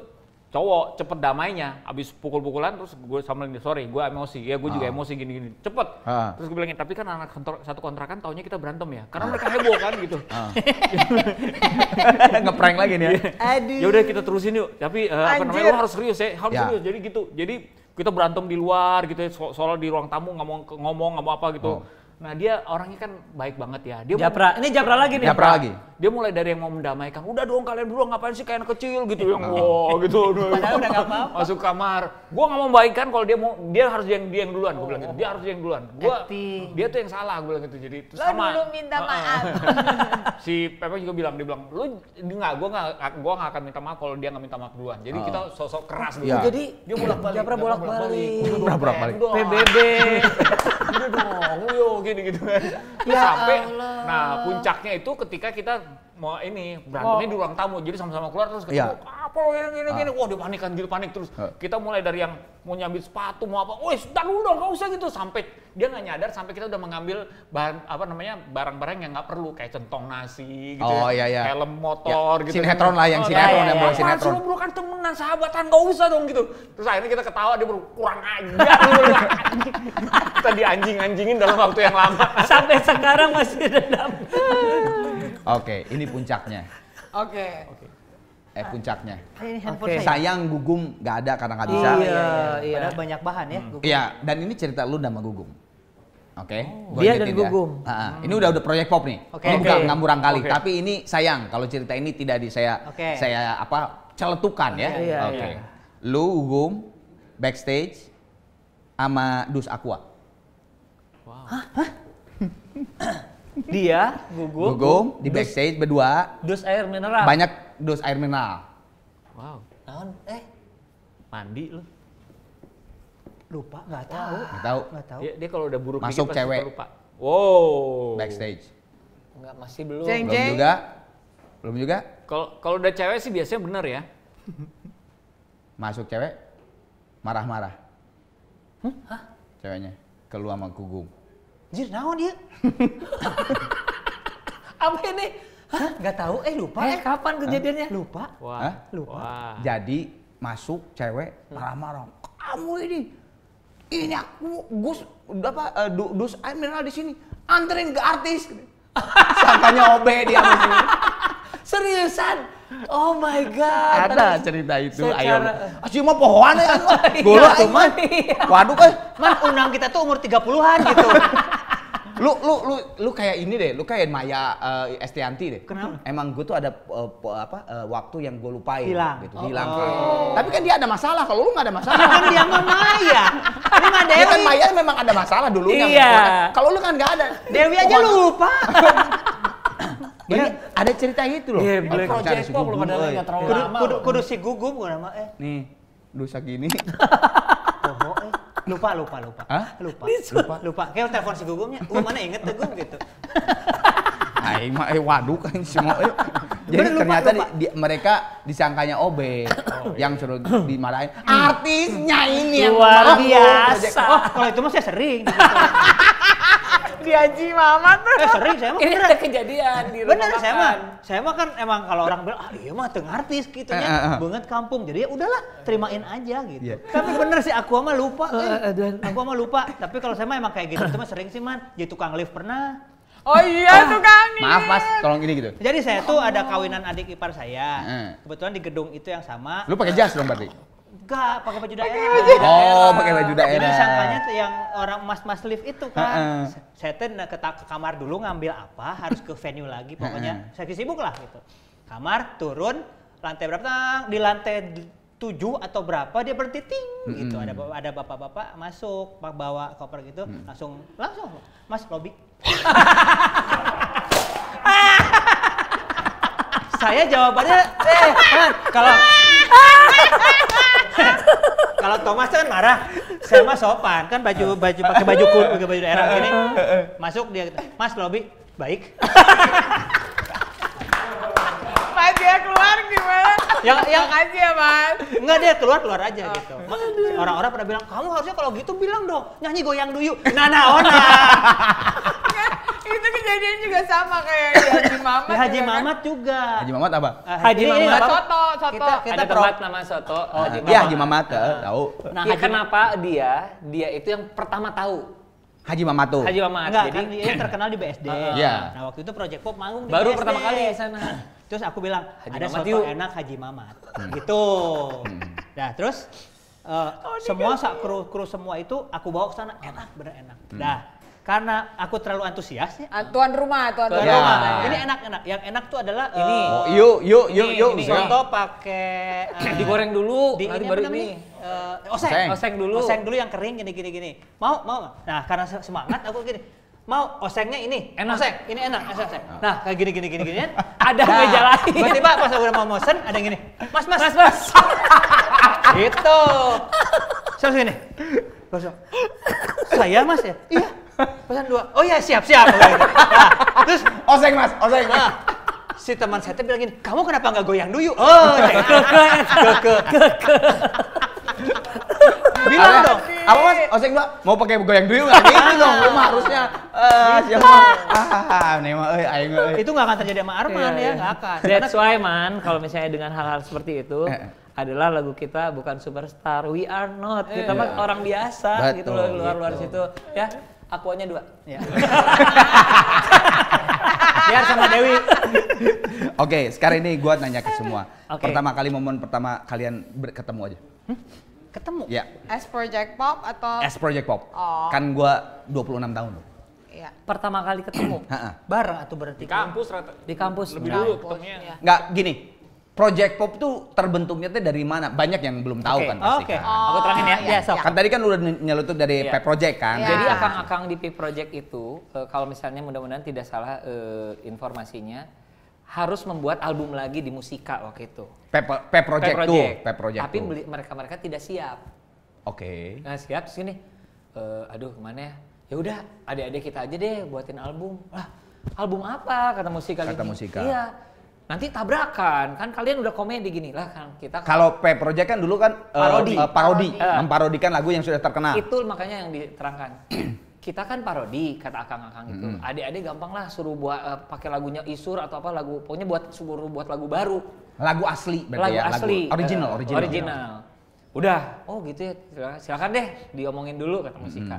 cowok cepet damainya, abis pukul-pukulan terus gue sama sorry gue emosi, ya gue juga emosi gini-gini, cepet. Terus gue bilangin, tapi kan anak satu kontrakan taunya kita berantem ya, karena mereka heboh kan gitu. Ngeprank lagi nih ya. Aduh. Ya udah kita terusin yuk, tapi apa namanya Anjir. lo harus serius ya, harus Ya. serius. Jadi gitu, jadi kita berantem di luar gitu ya, soalnya di ruang tamu nggak mau apa gitu. Nah dia orangnya kan baik banget ya. Dia Japra, ini Japra lagi nih. Japra lagi. Dia mulai dari yang mau mendamaikan, udah dong kalian berdua ngapain sih kayak anak kecil gitu, yang wow gitu. Padahal udah nggak apa-apa. Masuk kamar, gua nggak mau baikkan kalau dia harus dia yang duluan, gua bilang gitu. Dia harus yang duluan. Dia tuh yang salah, gua bilang gitu. Jadi terus Lo dulu minta maaf. Si Pepe juga bilang, dia bilang, lu gua nggak akan minta maaf kalau dia nggak minta maaf duluan. Jadi kita sosok keras dulu. Iya. Jadi Dia bolak-balik. Japra bolak-balik. Bolak-balik. PBB. Udah dong, yo gini-gitu kan. Sampai, nah puncaknya itu ketika kita mau ini berantemnya di ruang tamu, jadi sama-sama keluar terus ketemu, apa gini, wah dia panik kan, gitu panik terus. Kita mulai dari yang mau nyambil sepatu mau apa, woi sebentar dulu dong, nggak usah gitu, sampai dia nggak nyadar sampai kita udah mengambil bahan barang-barang yang nggak perlu kayak centong nasi gitu, helm motor gitu. Sinetron lah, yang sinetron yang bawa sinetron. Lu bro kan temenan sahabatan, nggak usah dong gitu. Terus akhirnya kita ketawa, dia baru kurang aja. Kita dianjing-anjingin dalam waktu yang lama. Sampai sekarang masih dendam. Oke, ini puncaknya. Oke. Puncaknya. Ini handphone Oke. saya. Sayang Gugum nggak ada karena nggak bisa. Iya. Padahal banyak bahan ya. Google. Iya, dan ini cerita lu sama Gugum. Oke, gua Dia ingetin dan Gugum. Ini udah proyek pop nih. Oke. Ini bukan Oke. ngamburang kali, Oke. tapi ini sayang kalau cerita ini tidak saya celetukan ya. Iya, Oke. iya. Lu Gugum backstage sama Dus Aqua. Dia, Gugum, Gugum di backstage berdua, dus air mineral. banyak dus air mineral. Wow, Naon? mandi lu. Lupa, nggak tahu. Nggak tahu. Nggak tahu. Dia kalau udah buruk Masuk dikit pasti cewek. suka lupa. Wow. Backstage. Enggak, masih belum. Jeng. Belum juga. Belum juga. Kalau udah cewek sih biasanya bener ya. Masuk cewek, marah-marah. Ceweknya, keluar sama Gugum. Anjir, naon dia? Apa ini? Hah? Gak tahu, lupa. Kapan kejadiannya? Lupa. Wah. Hah? Lupa. Wah. Jadi masuk cewek marah-marah. Kamu ini aku Gus Dus Amiral di sini anterin ke artis. Sangkanya OB dia sama sini. Seriusan? Oh my god. Ada cerita itu. Ayo. Secara- Asyik mah pohon ya. Iya, Golok tuh cuman. mah. Waduh kan. Man, undang kita tuh umur 30-an gitu. Lu kayak ini deh, lu kayak Maya Estianti deh. Kenapa? Emang gue tuh ada waktu yang gue lupain Hilang. gitu, hilang. Tapi kan dia ada masalah, kalau lu nggak ada masalah. Kan dia mah Maya. Ini mah Dia kan Dewi. Maya memang ada masalah dulunya. Iya. Kalau lu kan nggak ada. Dewi aja lupa. Ini ada cerita itu loh. Iya, Black Pacar Project si Pop Gugum, belum ada euy. nggak terlalu Kudu, lama. kudu, kudu si Gugum gue nama Nih, dosa gini. Poho lupa. Hah? Lupa. Kayak telepon si Gugumnya. Mana inget tuh Gum gitu. Aing mah waduh kan semua. Jadi Bener, lupa, ternyata lupa. mereka disangkanya OB yang suruh dimarahin. Artisnya ini yang Luar memarahin. biasa. Oh, kalau itu mah saya sering. Di Haji Mamat. Sering saya mah. Ini ada kejadian di rumah Bener, makan. saya mah kan emang kalau orang bilang, iya mah teng artis gitu ya, banget kampung. Jadi ya udahlah, terimain aja gitu. Iya. Tapi bener sih, aku mah lupa. Aku mah lupa. Tapi kalau saya mah emang kayak gitu, itu mah sering sih man. Jadi tukang lift pernah. Oh iya tuh Kang. Maaf Mas, tolong ini gitu. Jadi saya tuh ada kawinan adik ipar saya. Heeh. Kebetulan di gedung itu yang sama. Lu pakai jas dong berarti? Enggak, pakai baju daerah. Oh, pakai baju Jadi daerah. sangkanya tuh yang orang mas-mas lift itu kan. Heeh. Saya tuh ke kamar dulu ngambil apa, harus ke venue lagi. Pokoknya saya sibuk lah gitu. Kamar, turun, lantai berapa? Tang, di lantai 7 atau berapa dia berhenti ting gitu. Ada bapak-bapak masuk, bawa koper gitu, langsung Mas lobby. Saya jawabannya Man, kalau Thomas kan marah, saya mah sopan kan pakai baju daerah gini. Masuk dia gitu, Mas lobby, baik. Pas dia keluar gimana? Yang Makasih ya Mas. enggak, dia keluar aja gitu. Orang-orang pada bilang, kamu harusnya kalau gitu bilang dong, nyanyi goyang duyu. Nah. Itu kejadian juga sama kayak di Haji Mamat. Di Haji juga kan? Mamat juga. Haji Mamat apa? Haji Ini Mamat. nggak apa-apa. Soto. Kita Ada pro. tempat nama soto. Haji Iya, Haji Mamat, tahu. Nah, Iya, kenapa dia itu yang pertama tahu. Haji Mamat tuh. Haji Mamat. Enggak, Jadi kan dia terkenal di BSD. Iya. Nah, waktu itu Project Pop manggung di baru BSD. pertama kali di sana. Terus aku bilang, Haji ada Mamat soto yuk. enak Haji Mamat. Gitu. Nah, terus semua kru semua itu aku bawa ke sana, enak, bener enak. Nah, karena aku terlalu antusias ya. Tuan rumah. Tuan Ya. rumah. Ini enak. Yang enak tuh adalah Ini. Oh, yuk. ini Siap. soto pakai Digoreng dulu, di nanti ini baru apa namanya? ini. Oseng. Oseng dulu. Oseng dulu yang kering gini. Mau nggak? Nah, karena semangat aku gini. Mau osengnya ini, Enak. oseng, ini enak, oseng. Nah, kayak gini. Ada meja lain. Tiba-tiba pas aku udah mau mosen, ada yang gini, mas. Gitu. Terus gini. Terus, saya mas ya? Iya. Pesan 2. Oh iya, siap. Nah, terus Oseng Mas, oseng. nah, si teman saya tuh bilang gini, kamu kenapa nggak goyang duyu? Oh, ke. Bilang dong. Apa Mas? Oseng Mbak, mau pakai goyang dulu enggak? Gitu dong, lu mah harusnya. Siapa? Nih mah aing euy. Itu nggak akan terjadi sama Arman ya, nggak akan. That's why man, kalau misalnya dengan hal-hal seperti itu adalah lagu kita bukan superstar, we are not. Kita mah orang biasa gitu loh, Betul, luar gitu. situ. Ya, akuanya 2. Ya. Biar sama Dewi. Oke, sekarang ini gua nanya ke semua. Oke. Momen pertama kalian ketemu aja. Ketemu. Ya, As Project Pop atau as Project Pop. Oh. Kan gua 26 tahun loh. Iya. Pertama kali ketemu Heeh. Bareng atau berarti? Kampus rata. di kampus. Lebih Nah, dulu Kampus, ketemunya. iya. Nggak gini. Project Pop tuh terbentuknya tuh dari mana? Banyak yang belum tahu Oke. kan pasti Oke. kan. Aku terangin ya. Iya, sok. Kan tadi kan udah nyeletuk dari Iya. Pep Project kan. Iya. Jadi akang-akang di P Project itu, kalau misalnya mudah-mudahan tidak salah informasinya, harus membuat album lagi di Musika waktu itu. Pep Project tuh. Pep Project Tapi tuh. mereka tidak siap. Oke. Nah siap sini. Aduh kemana ya? Ya udah, adik-adik kita aja deh buatin album. Lah, album apa? Kata Musika. Kata gini. Musika. Iya. nanti tabrakan. Kan kalian udah komedi gini lah kan kita. Kalau P Project kan dulu kan parodi, memparodikan lagu yang sudah terkenal. Itu makanya yang diterangkan. Kita kan parodi kata akang-akang itu. Adik-adik gampang lah suruh buat pakai lagunya Isur atau apa lagu. Pokoknya suruh buat lagu baru. Lagu asli berarti Lagu ya, asli. original. Udah, oh gitu ya. Silakan deh diomongin dulu kata Musika.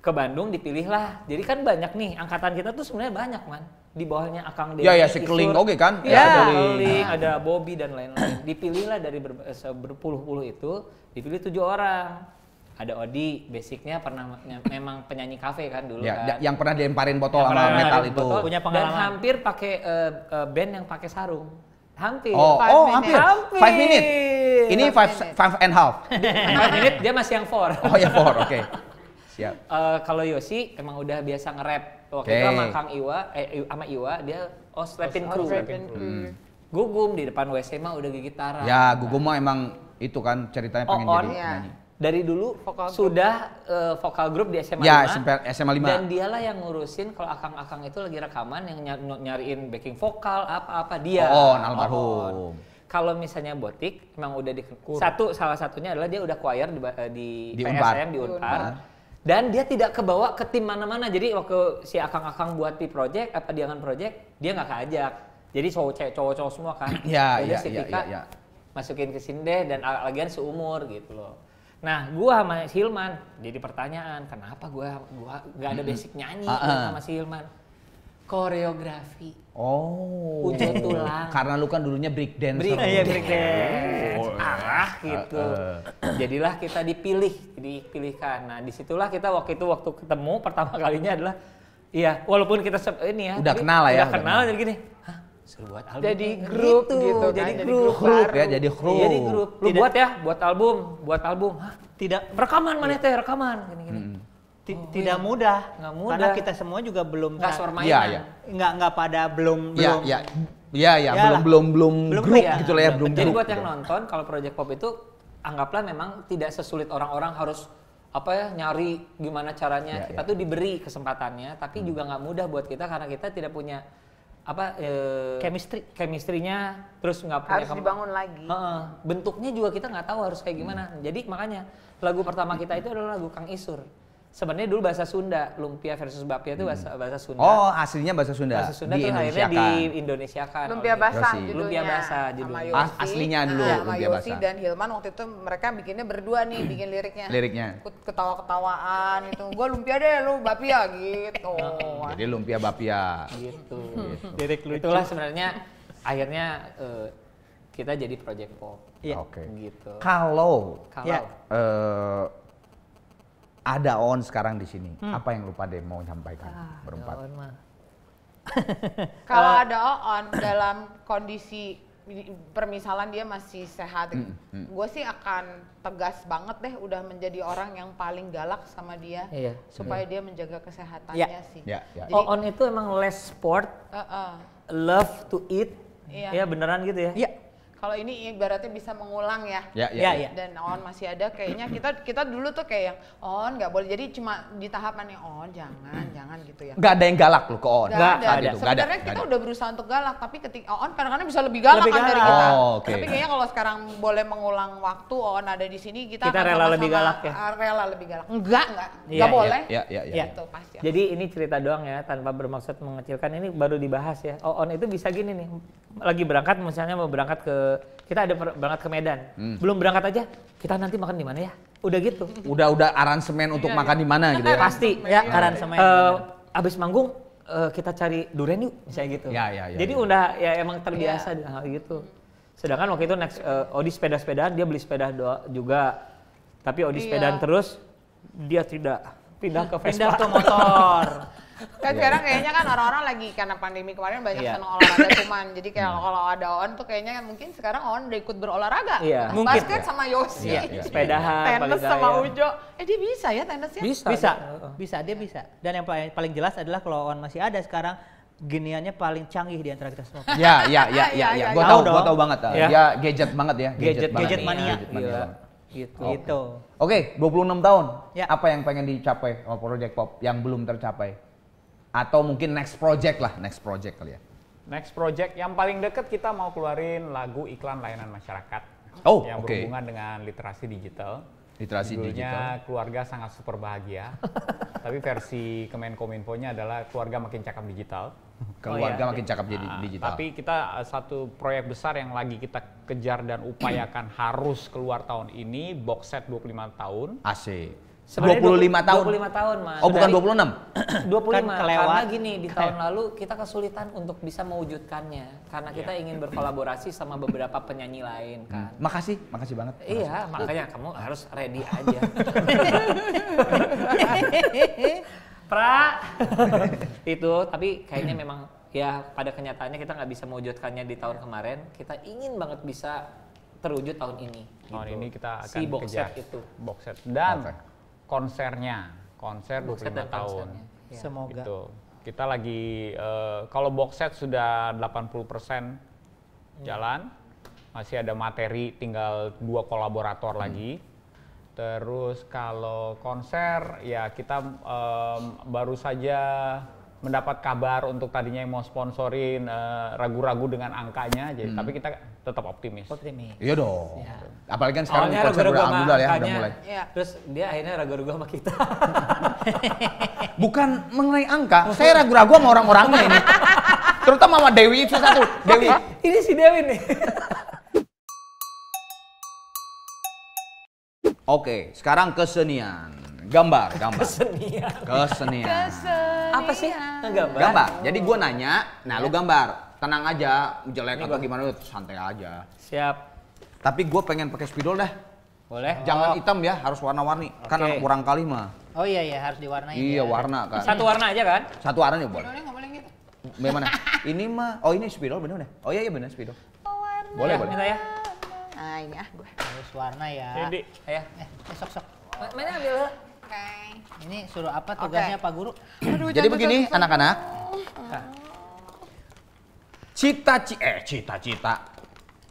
Ke Bandung dipilihlah. Jadi kan banyak nih angkatan kita tuh sebenarnya banyak man. Di bawahnya Akang Dewi. Ya si Keling oke kan? Iya, Keling, ada Bobby dan lain-lain. Dipilihlah dari berpuluh-puluh itu, dipilih 7 orang. Ada Odi, basicnya pernah memang penyanyi kafe kan dulu kan. Yang pernah dilemparin botol sama metal itu. Punya Dan pengalaman. hampir pakai band yang pakai sarung. Hampir. Hampir. 5 minutes. Ini 5 and half. 5 menit dia masih yang 4. Oh ya 4, oke. Siap. Kalau Yosi emang udah biasa nge-rap. Waktu itu sama Kang Iwa, sama Iwa dia Slapping Crew. Gugum di depan WC mah udah gigitaran. Ya, Gugum mah emang itu kan ceritanya pengen jadi penyanyi. Dari dulu sudah vokal grup di SMA 5. Ya, SMA 5. Dan dialah yang ngurusin kalau akang-akang itu lagi rekaman yang nyariin backing vokal apa-apa dia. Almarhum. Kalau misalnya Botik emang udah salah satunya adalah dia udah choir di PSM di Unpar. Dan dia tidak kebawa ke tim mana-mana. Jadi waktu si akang-akang buat Project apa Diangan Project, dia nggak keajak. Jadi cowok-cowok semua kan. Iya. Masukin ke sini deh dan lagian seumur gitu loh. Nah, gua sama Hilman jadi pertanyaan, kenapa gua nggak ada basic nyanyi sama si Hilman? Koreografi. Ujung tulang. Karena lu kan dulunya break dance. Arah gitu. Jadilah kita dipilihkan. Nah, disitulah kita waktu ketemu pertama kalinya adalah walaupun kita ini ya. Udah kenal lah ya. Udah kenal jadi gini. Suruh buat album. Jadi grup gitu jadi kan. grup. Jadi grup. Jadi grup. Lu buat album. Hah? Tidak rekaman mana teh rekaman gini. Tidak mudah. Nggak mudah. Karena kita semua juga belum Nggak permainan. Nggak pada belum belum grup gitu lah ya, belum Jadi grup. buat yang nonton kalau Project Pop itu anggaplah memang tidak sesulit orang-orang harus nyari gimana caranya. Kita tuh diberi kesempatannya, tapi juga nggak mudah buat kita karena kita tidak punya chemistry-nya, terus nggak punya Harus dibangun lagi. Bentuknya juga kita nggak tahu harus kayak gimana. Jadi makanya lagu pertama kita itu adalah lagu Kang Isur. Sebenarnya dulu bahasa Sunda, Lumpia versus Bapia itu bahasa Sunda. Oh, aslinya bahasa Sunda. Bahasa Sunda tuh akhirnya di-Indonesiakan. Lumpia Basah judulnya. Lumpia Basah Sama judulnya. Yosi. Aslinya dulu Sama Lumpia Yosi Basah. dan Hilman waktu itu mereka bikinnya berdua nih, bikin liriknya. Ketawa-ketawaan itu. Gua lumpia deh, lu Bapia gitu. Jadi Lumpia Bapia. Gitu. Lirik lucu. Itulah sebenarnya akhirnya kita jadi Project Pop. Iya. Oke. Gitu. Kalau Ya. ada On sekarang di sini, apa yang lu pada mau sampaikan berempat? Kalau ada Oon dalam kondisi permisalan dia masih sehat, gue sih akan tegas banget deh udah menjadi orang yang paling galak sama dia, supaya dia menjaga kesehatannya sih. Ya. Jadi, On itu emang less sport, love to eat, ya beneran gitu ya? Iya. Kalau ini ibaratnya bisa mengulang ya. Iya. Dan On masih ada kayaknya kita dulu tuh kayak yang On nggak boleh, jadi cuma di tahapan yang On jangan gitu ya. Nggak ada yang galak lu ke On? Nggak ada. Gitu. Sebenarnya kita udah berusaha untuk galak, tapi ketika On kadang-kadang bisa lebih galak kan dari kita. Tapi kayaknya kalau sekarang boleh mengulang waktu On ada di sini, kita akan rela sama-sama lebih galak ya? Rela lebih galak. Nggak Iya, boleh. Iya. Gitu pasti. Jadi ini cerita doang ya, tanpa bermaksud mengecilkan, ini baru dibahas ya. On itu bisa gini nih, lagi berangkat misalnya mau berangkat kita ada berangkat ke Medan, belum berangkat aja, kita nanti makan di mana ya? Udah gitu. Udah aransemen untuk makan di mana gitu ya? Pasti. Ya, aransemen. Abis manggung kita cari duren yuk, misalnya gitu. Ya. Jadi udah ya emang terbiasa dengan hal gitu. Sedangkan waktu itu next Odi sepeda-sepedaan, dia beli sepeda juga. Tapi Odi sepedaan terus, dia tidak pindah ke Vespa. Pindah ke motor. Kan sekarang kayaknya kan orang-orang lagi karena pandemi kemarin banyak senang olahraga cuman. Jadi kayak kalau ada On tuh kayaknya mungkin sekarang On udah ikut berolahraga. Iya. Mungkin. Basket sama Yosi. Sepedahan, Tenis sama Ujo. Dia bisa ya tenisnya? Bisa, dia bisa. Dan yang paling jelas adalah kalau On masih ada sekarang, giniannya paling canggih di antara kita semua. Ya. Gua tahu banget. Dia gadget banget ya. Gadget mania. Gitu. Oke, 26 tahun. Ya. Apa yang pengen dicapai sama Project Pop yang belum tercapai? Atau mungkin next project kali ya? Next project yang paling deket kita mau keluarin lagu iklan layanan masyarakat Oh, yang oke. berhubungan dengan literasi digital. Literasi digital. Judulnya Keluarga Sangat Super Bahagia. Tapi versi Kemenkominfo-nya adalah Keluarga Makin Cakap Digital. Keluarga makin cakep jadi Nah, digital. Tapi kita satu proyek besar yang lagi kita kejar dan upayakan harus keluar tahun ini, box set 25 tahun. AC. Sebenarnya 25 tahun. 25 tahun, Mas. Oh, bukan Dari- 26. 25 Kan kelewat. karena gini di tahun lalu kita kesulitan untuk bisa mewujudkannya karena kita ingin berkolaborasi sama beberapa penyanyi lain kan. Makasih banget. Iya, makanya kamu harus ready aja. Pra itu tapi kayaknya memang ya pada kenyataannya kita nggak bisa mewujudkannya di tahun kemarin. Kita ingin banget bisa terwujud tahun ini. Tahun gitu. ini kita akan si box kejar set itu. box set dan Oke. konser Box set 25 dan tahun. konsernya. Ya. Semoga. Gitu. Kita lagi kalau box set sudah 80% jalan, masih ada materi tinggal 2 kolaborator lagi. Terus kalau konser ya kita baru saja mendapat kabar untuk tadinya yang mau sponsorin ragu-ragu dengan angkanya, jadi tapi kita tetap optimis. Optimis. Iya dong. Ya. Apalagi kan sekarang Awalnya konser ragu-ragu sama alhamdulillah ya udah angkanya. mulai. Iya. Terus dia akhirnya ragu-ragu sama kita. Bukan mengenai angka, saya ragu-ragu sama orang-orangnya ini. Terutama sama Dewi itu satu. Dewi. Ini si Dewi nih. Oke, sekarang kesenian. Gambar. Kesenian. Kesenian. Apa sih? Ngegambar? Gambar. Jadi gue nanya, nah lu gambar. Tenang aja, jelek atau gimana, santai aja. Siap. Tapi gue pengen pakai spidol dah. Boleh? Jangan hitam ya, harus warna-warni. Kan Oke. anak kurang kali mah. Oh iya harus diwarnain. Iya, ya. warna kan. Satu warna aja kan? Satu warna ya boleh. Spidolnya nggak boleh gitu. Bagaimana? Ini mah, oh ini spidol bener deh. Oh iya bener spidol. Boleh, Ya, boleh. minta ya. Nah ini gue. Harus warna ya. Jadi Ayo. Sok. Mana ambil lah. Oke. Ini suruh apa tugasnya Pak Guru? Aduh, Jadi jangan begini susah-susah. anak-anak, Nah, cita-cita.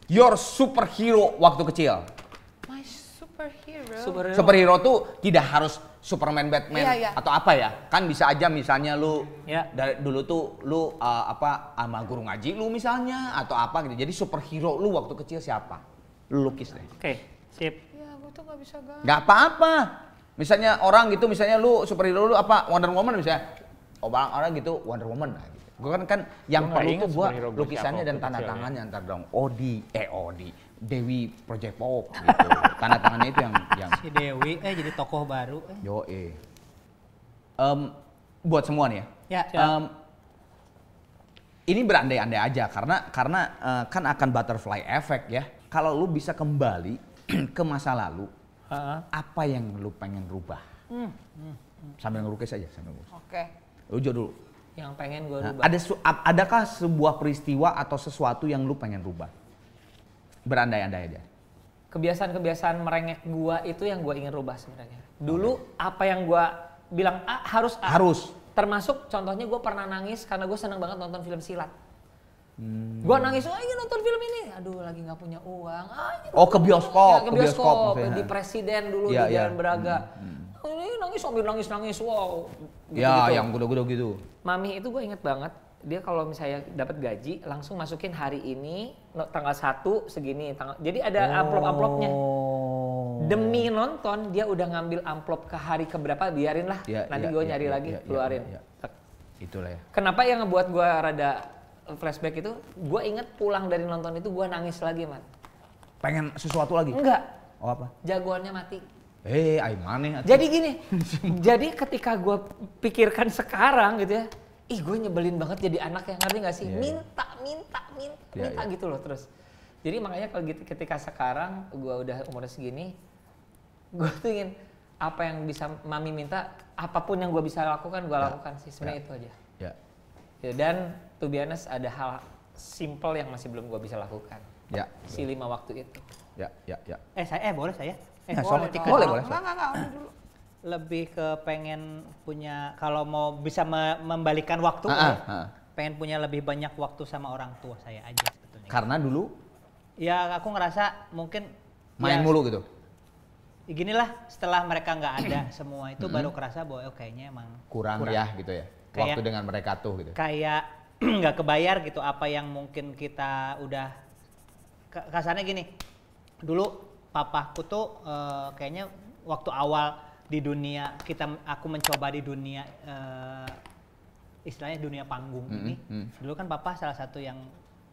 Your superhero waktu kecil. My superhero. superhero. Superhero tuh tidak harus Superman, Batman Iya, iya. atau apa ya? Kan bisa aja misalnya lu Ya. dari dulu tuh lu apa sama guru ngaji lu misalnya atau apa gitu. Jadi superhero lu waktu kecil siapa? Lu lukis deh. Oke, sip. Ya gue tuh nggak bisa gambar. Nggak apa-apa. Misalnya orang gitu, misalnya lu superhero lu apa? Wonder Woman misalnya. Oh, orang gitu Wonder Woman. Nah, gitu. Gue kan yang Gua nggak perlu ingat tuh gua superhero gua lukisannya siapa dan waktu tanda kecil ya. tangannya ntar dong. Odi, Dewi Project Pop gitu. Tanda tangannya itu yang Si Dewi jadi tokoh baru. yo buat semua nih ya. Ya. Ini berandai-andai aja karena kan akan butterfly effect ya. Kalau lu bisa kembali ke masa lalu, Heeh. apa yang lu pengen rubah? Sambil ngelukis aja, sambil ngelukis. Oke. Lu jauh dulu. Yang pengen gue Nah, rubah. adakah sebuah peristiwa atau sesuatu yang lu pengen rubah? Berandai-andai aja. Kebiasaan-kebiasaan merengek gua itu yang gua ingin rubah sebenarnya. Dulu apa yang gua bilang harus A. Harus. Termasuk contohnya gua pernah nangis karena gua seneng banget nonton film silat. Gua nangis, ingin nonton film ini. Aduh, lagi nggak punya uang. Ingin Oh, ke nonton. bioskop, Ya, ke ke bioskop. bioskop maksudnya. Di Presiden dulu Iya, di iya. Jalan Braga. Ini nangis sambil nangis, wow. Ya, yang gudo-gudo gitu. Mami itu gue inget banget, dia kalau misalnya dapat gaji langsung masukin hari ini tanggal 1 segini jadi ada amplop-amplopnya. Demi nonton dia udah ngambil amplop ke hari keberapa biarin lah. Ya, nanti ya, gue ya, nyari ya, lagi ya, ya, keluarin. ya, ya. Itulah ya. Kenapa yang ngebuat gue rada flashback itu, gue inget pulang dari nonton itu gue nangis lagi, man. Pengen sesuatu lagi? Enggak, Oh apa? jagoannya mati. Aing maneh. Jadi gini, jadi ketika gue pikirkan sekarang gitu ya, gue nyebelin banget jadi anak yang ngerti gak sih? Iya, iya. Minta Iya, iya. gitu loh terus. Jadi makanya kalau gitu, ketika sekarang gue udah umur segini, gue tuh ingin apa yang bisa mami minta, apapun yang gue bisa lakukan, gue lakukan sih. Sebenarnya itu aja. Ya. Ya, dan to be honest, ada hal simple yang masih belum gue bisa lakukan. Ya. Si 5 waktu itu. Ya. Boleh saya? Ya, Boleh. boleh. Enggak, udah dulu. Lebih ke pengen punya, kalau mau bisa membalikan waktu, pengen punya lebih banyak waktu sama orang tua saya aja sebetulnya. Karena dulu Ya aku ngerasa mungkin main ya, mulu gitu. Ginilah setelah mereka nggak ada semua itu baru kerasa bahwa kayaknya emang Kurang ya gitu ya. Kayak- Waktu dengan mereka tuh gitu. kayak nggak kebayar gitu apa yang mungkin kita udah kasarnya gini. Dulu papaku tuh kayaknya waktu awal di dunia aku mencoba di dunia istilahnya dunia panggung ini. Dulu kan papa salah satu yang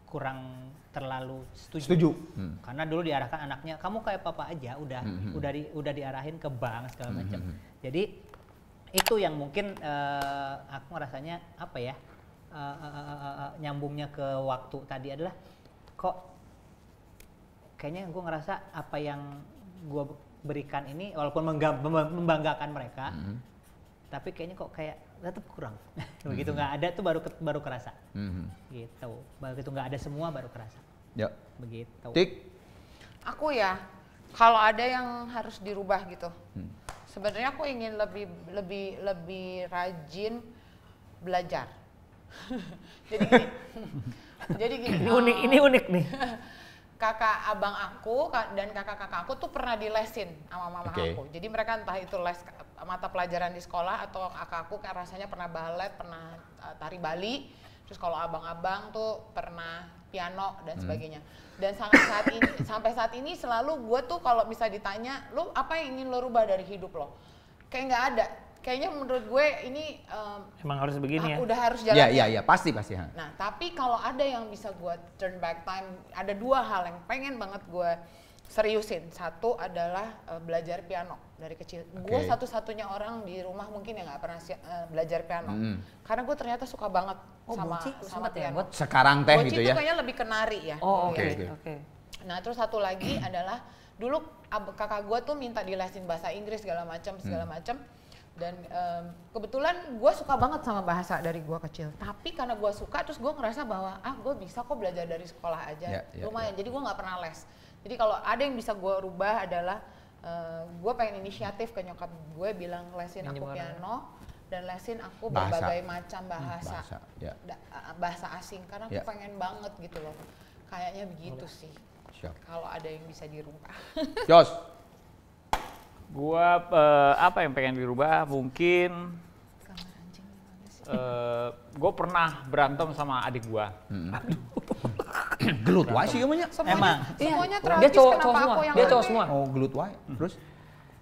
kurang terlalu setuju. Karena dulu diarahkan anaknya, kamu kayak papa aja, udah diarahin ke bank segala macam. Jadi itu yang mungkin aku ngerasanya apa ya, nyambungnya ke waktu tadi adalah kok kayaknya gue ngerasa apa yang gue berikan ini walaupun membanggakan mereka, tapi kayaknya kok kayak tetap kurang. Begitu nggak ada tuh baru kerasa. Gitu. Begitu nggak ada semua baru kerasa. Ya. Begitu. Tik. Aku ya, kalau ada yang harus dirubah gitu. Sebenarnya aku ingin lebih rajin belajar. Jadi gini. Ini unik nih. Kakak abang aku dan kakak-kakak aku tuh pernah dilesin sama mama aku. Jadi mereka entah itu les mata pelajaran di sekolah atau kakak aku kan rasanya pernah balet, pernah tari Bali. Terus kalau abang-abang tuh pernah piano dan sebagainya. Dan sampai saat ini selalu gue tuh kalau bisa ditanya, lo apa yang ingin lo rubah dari hidup lo? Kayak nggak ada. Kayaknya menurut gue ini emang harus begini ya. Udah harus jalan. Iya, pasti. Nah, tapi kalau ada yang bisa gue turn back time, ada dua hal yang pengen banget gue seriusin. Satu adalah belajar piano dari kecil. Gue satu-satunya orang di rumah mungkin yang nggak pernah belajar piano. Karena gue ternyata suka banget sama piano. Sekarang teh gitu ya. Boci tuh kayaknya lebih kenari ya. Oh, oke. Nah, terus satu lagi adalah dulu kakak gue tuh minta dilesin bahasa Inggris segala macam. Dan kebetulan gue suka banget sama bahasa dari gue kecil. Tapi karena gue suka, terus gue ngerasa bahwa gue bisa kok belajar dari sekolah aja. Lumayan. Jadi gue nggak pernah les. Jadi kalau ada yang bisa gue rubah adalah gue pengen inisiatif ke nyokap gue bilang lesin aku piano dan lesin aku berbagai macam bahasa asing. Karena aku pengen banget gitu loh. Kayaknya begitu sih. Kalau ada yang bisa dirubah. Jos. Gua apa yang pengen dirubah? Mungkin gue pernah berantem sama adik gua. Gelut wae sih emangnya. Semuanya tragis. Dia cowok kenapa semua. aku yang Dia cowok aneh? semua. Oh, gelut wae. Terus?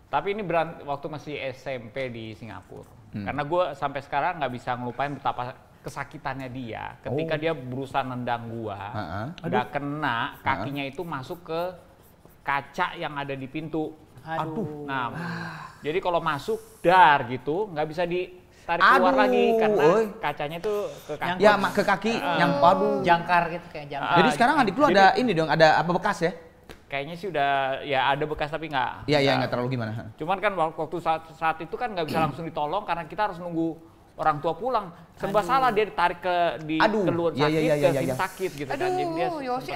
Tapi ini waktu masih SMP di Singapura. Karena gue sampai sekarang nggak bisa ngelupain betapa kesakitannya dia ketika dia berusaha nendang gua, nggak kena, kakinya itu masuk ke kaca yang ada di pintu. Aduh. Nah, jadi kalau masuk gitu, nggak bisa ditarik keluar lagi karena kacanya itu ke kaki. Ya, ke kaki yang jangkar gitu kayak jangkar. Jadi sekarang adik lu ada ini dong, ada apa bekas ya? Kayaknya sih udah ya ada bekas tapi nggak. Iya, nggak terlalu gimana. Cuman kan waktu saat itu kan nggak bisa langsung ditolong karena kita harus nunggu orang tua pulang. Serba salah dia ditarik keluar sakit gitu kan. Jadi dia Yosi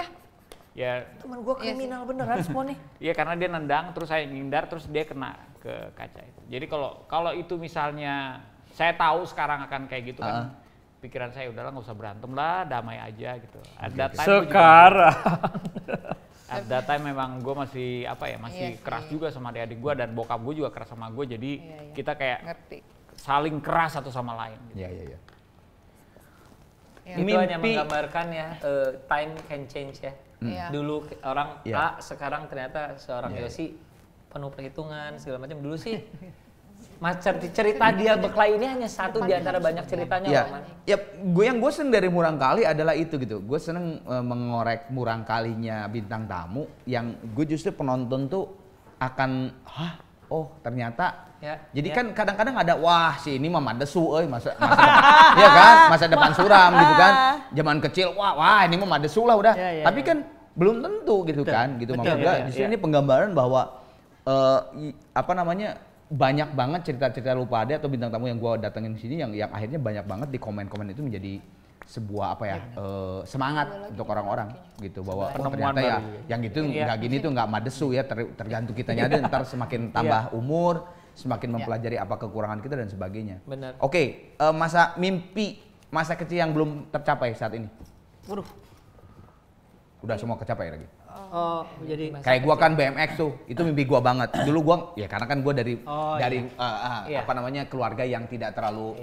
ya Temen gue kriminal beneran semua nih. Iya karena dia nendang terus saya ngindar terus dia kena ke kaca itu. Jadi kalau itu misalnya saya tahu sekarang akan kayak gitu kan. Pikiran saya udahlah nggak usah berantem lah, damai aja gitu. Sekarang. At that time memang gue masih masih keras juga sama adik gue dan bokap gue juga keras sama gue. Jadi kita kayak saling keras satu sama lain. Iya. Itu hanya menggambarkan ya, time can change ya. Dulu orang A, sekarang ternyata seorang Yosi penuh perhitungan segala macam. Dulu sih cerita dia Beklai ini hanya satu di antara banyak ceritanya. Ya, gue seneng dari Murang Kali adalah itu gitu. Gue seneng mengorek Murang Kalinya bintang tamu yang gue justru penonton tuh akan ternyata. Jadi kan kadang-kadang ada si ini mah madesu masa ya kan, masa depan suram gitu kan. Zaman kecil wah ini mah madesu lah udah. Tapi kan belum tentu gitu kan gitu. Maksudnya di sini penggambaran bahwa banyak banget cerita-cerita Lu Pade atau bintang tamu yang gua datengin di sini yang akhirnya banyak banget di komen-komen itu menjadi sebuah semangat untuk orang-orang gitu bahwa ternyata ya yang gitu nggak gini tuh nggak madesu ya, tergantung kitanya aja ntar semakin tambah umur semakin mempelajari apa kekurangan kita dan sebagainya. Benar. Oke, masa kecil yang belum tercapai saat ini. Waduh. Udah semua kecapai lagi. Oh, jadi Kayak gua kan BMX tuh, itu mimpi gua banget. Dulu gua ya karena kan gua dari Iya. apa namanya keluarga yang tidak terlalu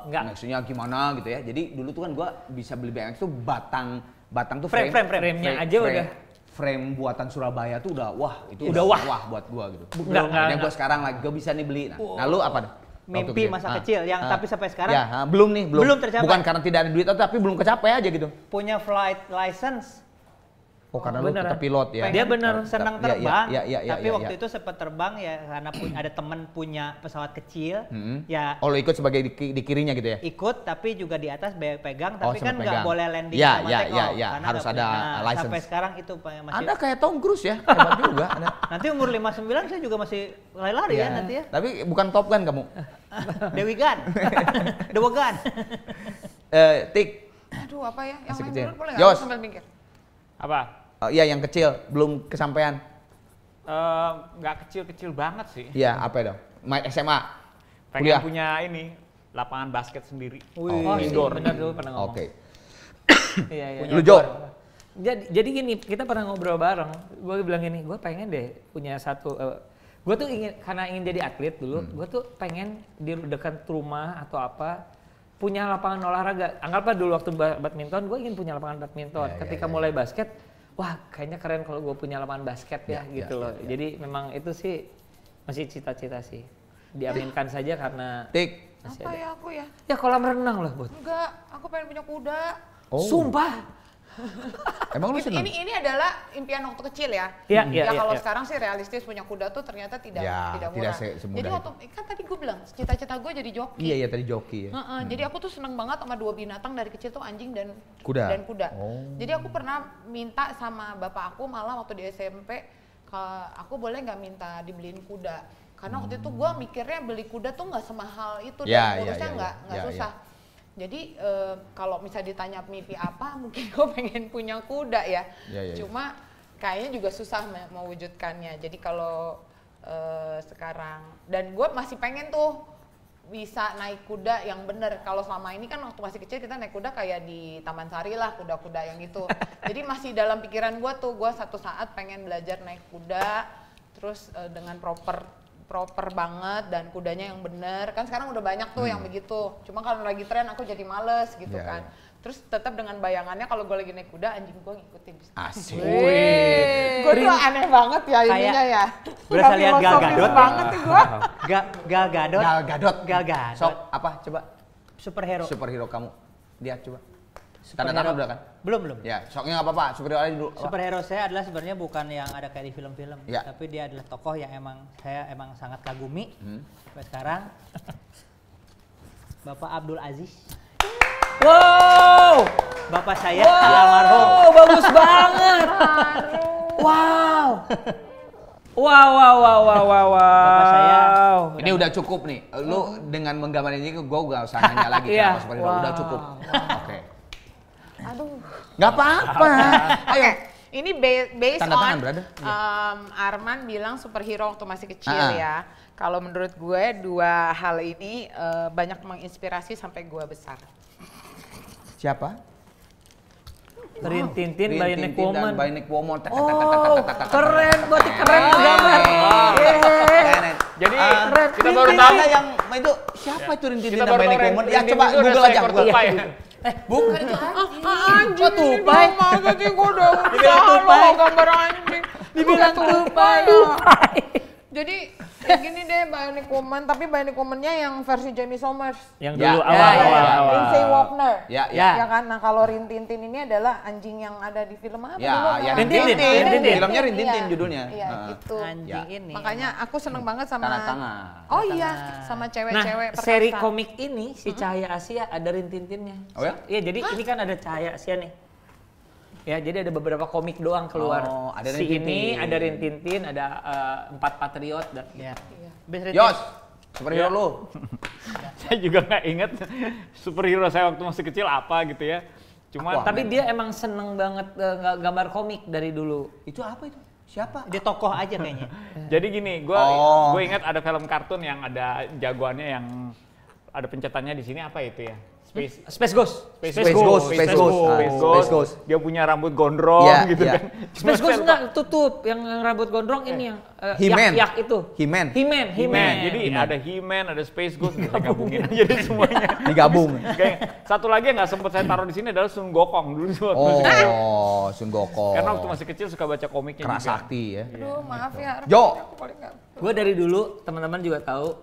Enggak. maksudnya gimana gitu ya. Jadi dulu tuh kan gua bisa beli BMX tuh batang tuh Frame-nya aja udah. Frame buatan Surabaya tuh udah wah itu Udah wah. buat gua gitu. Enggak, Akhirnya enggak. gua sekarang lagi gua bisa nih beli. Nah, lu apa dah? Waktu mimpi kecil. masa kecil yang tapi sampai sekarang Ya, belum Belum tercapai. Bukan karena tidak ada duit tapi belum kecapai aja gitu. punya flight license. Oh, karena lu Beneran. kita pilot ya. Dia bener Senang Iya, iya, terbang, iya, iya, tapi iya, waktu iya. itu sempat terbang ya karena ada temen punya pesawat kecil, ya Oh, lu ikut sebagai di kirinya gitu ya? ikut tapi juga di atas pegang, Oh, tapi kan sempat nggak pegang. boleh landing Ya, sama ya, take ya, off, ya, karena harus nggak ada punya. license. Sampai sekarang itu masih. Ada kayak Tom Cruise ya, hebat juga. Ada. Nanti umur 59 saya juga masih lari-lari ya nanti ya. Tapi bukan Top Gun kamu. Dewi Gun, Dewa Gun. Tik, Aduh, apa ya? Yang Masih main kecil. dulu boleh Yos. nggak? Sambil mikir. Apa? iya yang kecil belum kesampaian. Nggak kecil-kecil banget sih. Iya, apa dong? SMA. Pengen Kuliah. punya ini lapangan basket sendiri. Oh, indoor. bener dulu pernah ngomong. Oke. Iya, iya. Lu Jo. Jadi gini, kita pernah ngobrol bareng. Gue bilang gini, gue pengen deh punya satu. Gue tuh karena ingin jadi atlet dulu. Gue tuh pengen di dekat rumah atau apa punya lapangan olahraga. Anggaplah dulu waktu badminton, gue ingin punya lapangan badminton. Ketika mulai basket, wah kayaknya keren kalau gue punya lapangan basket ya, gitu loh. Jadi memang itu sih masih cita-cita sih. Diaminkan saja karena Tik. masih Apa ada. ya aku ya? Ya kolam renang lah, Bud. Enggak, aku pengen punya kuda. Oh. Sumpah. Emang lu seneng? Ini adalah impian waktu kecil ya. Iya, Ya iya, kalau iya. sekarang sih realistis punya kuda tuh ternyata tidak Ya, tidak tidak murah. semudah Jadi itu. waktu kan tadi gue bilang cita-cita gue jadi joki. Iya tadi joki ya. Heeh, jadi aku tuh seneng banget sama dua binatang dari kecil tuh anjing dan Kuda. kuda. Jadi aku pernah minta sama bapak aku malah waktu di SMP aku boleh nggak minta dibeliin kuda. Karena waktu itu gue mikirnya beli kuda tuh nggak semahal itu Ya, dan ngurusnya ya, nggak ya, susah. Jadi kalau misalnya ditanya mimpi apa, mungkin gue pengen punya kuda ya. Ya. Cuma kayaknya juga susah mewujudkannya. Jadi kalau sekarang dan gue masih pengen tuh bisa naik kuda yang bener. Kalau selama ini kan waktu masih kecil kita naik kuda kayak di Taman Sari lah, kuda-kuda yang itu. Jadi masih dalam pikiran gue tuh, gue satu saat pengen belajar naik kuda, terus dengan proper banget dan kudanya yang bener. Kan sekarang udah banyak tuh yang begitu. Cuma kalau lagi tren aku jadi males gitu Ya, kan. ya. Terus tetap dengan bayangannya kalau gue lagi naik kuda anjing gue ngikutin. Asik. Gue tuh aneh banget ya ininya ya. berasa Udah lihat Gal filosofis Gadot. banget sih gue. Gal Gadot. Gal Gadot. Sok apa coba Superhero. superhero kamu? Lihat coba. Tanda tangan udah kan? Belum. Ya, soknya nggak apa-apa, superhero aja dulu. Apa? Superhero saya adalah sebenarnya bukan yang ada kayak di film-film, Ya. tapi dia adalah tokoh yang saya emang sangat kagumi sampai sekarang. Bapak Abdul Aziz, Wow. bapak saya almarhum. Oh, bagus banget. Wow. Wow. Bapak saya. Ini udah cukup nih. Lu dengan menggambar ini gue gak usah nanya lagi Iya. kenapa superhero. Udah Wow. cukup. Oke. Aduh. Nggak apa-apa. Ayo. Ini based Tanda tangan, on brother. Arman bilang superhero waktu masih kecil Ah. ya. Kalau menurut gue dua hal ini banyak menginspirasi sampai gue besar. Siapa? Rin Tintin, Rin Bionic Tintin dan Woman. Bionic Woman. Oh, keren, berarti keren gambar. Keren. Jadi Keren. kita baru tahu Ada yang itu siapa itu Rin Tintin kita dan baru Bionic tahu Woman? Rin Ya Tintin coba itu ada Google aja. seekor Google. tupai. Bukan itu. Anjing, tupai? masa sih gue udah Dibilang usaha tupai. loh gambar anjing. Dibilang tupai. Jadi kayak gini deh Bionic Woman, tapi Bionic Woman-nya yang versi Jamie Somers. Yang Ya, dulu ya, awal-awal. Lindsay Wagner. Ya, Ya. Ya kan, nah kalau Rin Tintin ini adalah anjing yang ada di film apa dulu? Ya, ya Rin Tintin, Rin Tintin. Filmnya Rin Tintin Iya. judulnya. Iya, Heeh. gitu. Anjing Ya. ini. Makanya aku seneng banget sama Tanda tangan. Oh iya, sama cewek-cewek Nah, seri perkasa. komik ini si Cahaya Asia ada Rin Tintinnya. Oh ya? Iya, jadi ini kan ada Cahaya Asia nih. Ya, jadi ada beberapa komik doang keluar. Oh, ada si Rin ini Tintin. ada Rin Tintin, ada Empat Patriot dan Ya. Iya. Best rating. Yos, superhero lu. Saya juga nggak inget superhero saya waktu masih kecil apa gitu ya. Cuma Aquaman. tapi dia emang seneng banget gambar komik dari dulu. Itu apa itu? Siapa? Dia tokoh aja kayaknya. jadi gini, gue Oh. ingat ada film kartun yang ada jagoannya yang ada pencetannya di sini apa itu ya? Space Ghost. Space Ghost. Space Ghost. Dia punya rambut gondrong Iya, gitu iya. kan. Space Ghost enggak tutup, yang rambut gondrong ini yang He-Man. yak itu. He-Man. He-Man. Jadi ada He-Man, ada Space Ghost, kita gabungin aja deh semuanya. Digabung. Kayak satu lagi yang nggak sempet saya taruh di sini adalah Sun Gokong dulu waktu masih kecil. Oh, Sun Gokong. Karena waktu masih kecil suka baca komiknya keras juga. sakti ya. Aduh, maaf ya. Jo. Aku paling nggak- Gue dari dulu, teman-teman juga tahu,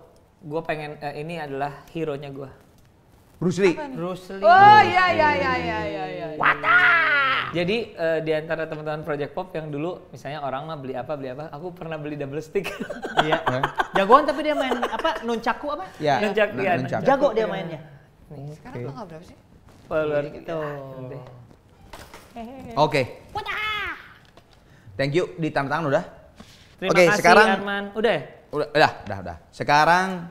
gue pengen ini adalah hero-nya gue. Bruce Lee. Bruce Lee. Oh iya. Jadi di antara teman-teman Project Pop yang dulu misalnya orang mah beli apa, aku pernah beli double stick. Iya. Jagoan tapi dia main apa? Nunchaku apa? Ya. Nunchak, iya, nunchak. Jago dia mainnya. Sekarang tanggal berapa sih? Follower Gitu. Oke. Thank you, ditanda tangan udah? Terima Oke, kasih sekarang Arman. Udah ya? Udah. Sekarang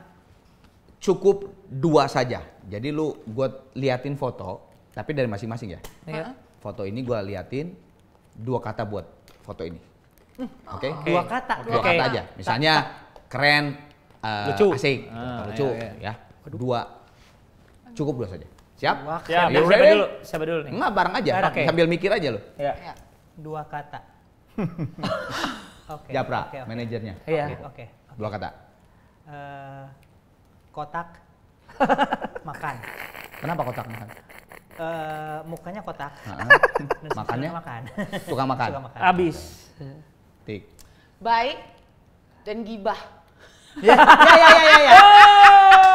cukup 2 saja. Jadi gue liatin foto, tapi dari masing-masing ya. Iya. Foto ini gue liatin 2 kata buat foto ini. Oke? 2 kata. 2 Oke. kata aja. Misalnya keren, Lucu. asik, Ah, lucu, iya. ya. 2. Cukup 2 saja. Siap? Siap. You Siapa ready? dulu? Siapa dulu nih? Enggak, bareng aja. Oke. Sambil mikir aja lo. Iya. Ya. 2 kata. Oke. Japra, oke. manajernya. Iya. Oke. 2 kata. Kotak. Makan. Kenapa kotak makan? Mukanya kotak. Heeh. Dan Makannya? suka makan. Suka makan. Suka makan. Abis. Tik. Baik dan gibah. Ya.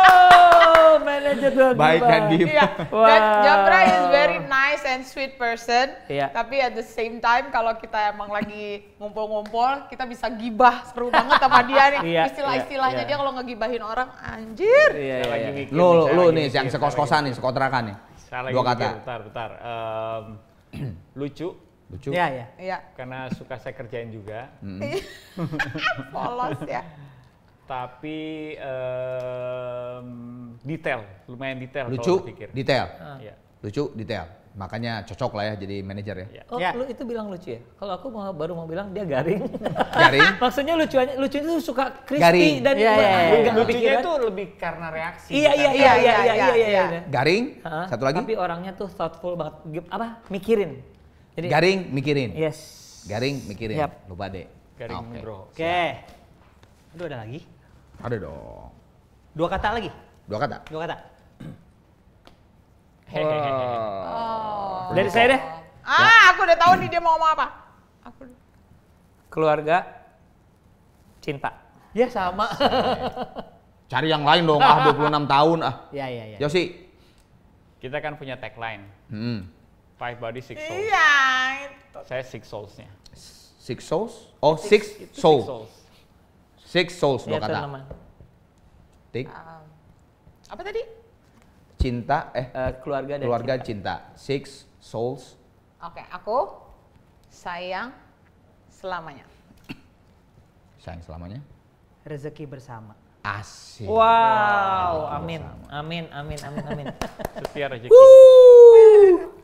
Oh, manajer dua Baik dan gibah. Iya. Dan Wow. Japra is very nice and sweet person. Iya. Tapi at the same time kalau kita emang lagi ngumpul-ngumpul, kita bisa gibah seru banget sama dia nih. Iya, Istilah-istilahnya iya. dia kalau ngegibahin orang, anjir. Iya, Saya lagi iya. mikir. Lu saya lagi nih mikir, yang saya sekos-kosan lagi nih, sekontrakan nih. mikir. Saya lagi 2 mikir, kata. Bentar. Lucu, Lucu. Iya. Iya, karena suka saya kerjain juga. polos ya. Tapi detail, lumayan detail Lucu, kalau pikir. detail. Iya. Lucu, detail. Makanya cocok lah ya jadi manajer ya. Iya. Oh, Ya. lu itu bilang lucu ya? Kalau aku baru mau bilang dia garing. Garing. Maksudnya lucunya tuh suka crispy Garing. dan Iya, iya, iya. nggak Lucunya kepikiran. itu lebih karena reaksi. Iya. Iya. Garing. Hah? Satu lagi. Tapi orangnya tuh thoughtful banget. Mikirin. Jadi Garing mikirin. yes. Garing mikirin. Yap. Lupa deh. Garing Oke. bro. Oke. Aduh, ada lagi. Ada dong. 2 kata lagi. 2 kata. 2 kata. Oh. Dari saya deh. Aku udah tahu nih dia mau ngomong apa. Keluarga, cinta. Ya sama. Cari yang lain dong. 26 tahun Iya. Yosi. Kita kan punya tagline, Hmm. 5 body 6 souls. Iya. itu. Saya 6 souls-nya. 6 souls? Oh, 6 Itu souls. 6 souls 2 Iya, kata. teman-teman. Tik. Apa tadi? Cinta Keluarga dan keluarga cinta. cinta. 6 souls. Oke, aku sayang selamanya. Sayang selamanya. Rezeki bersama. Asik. Wow, amin. Setia rezeki.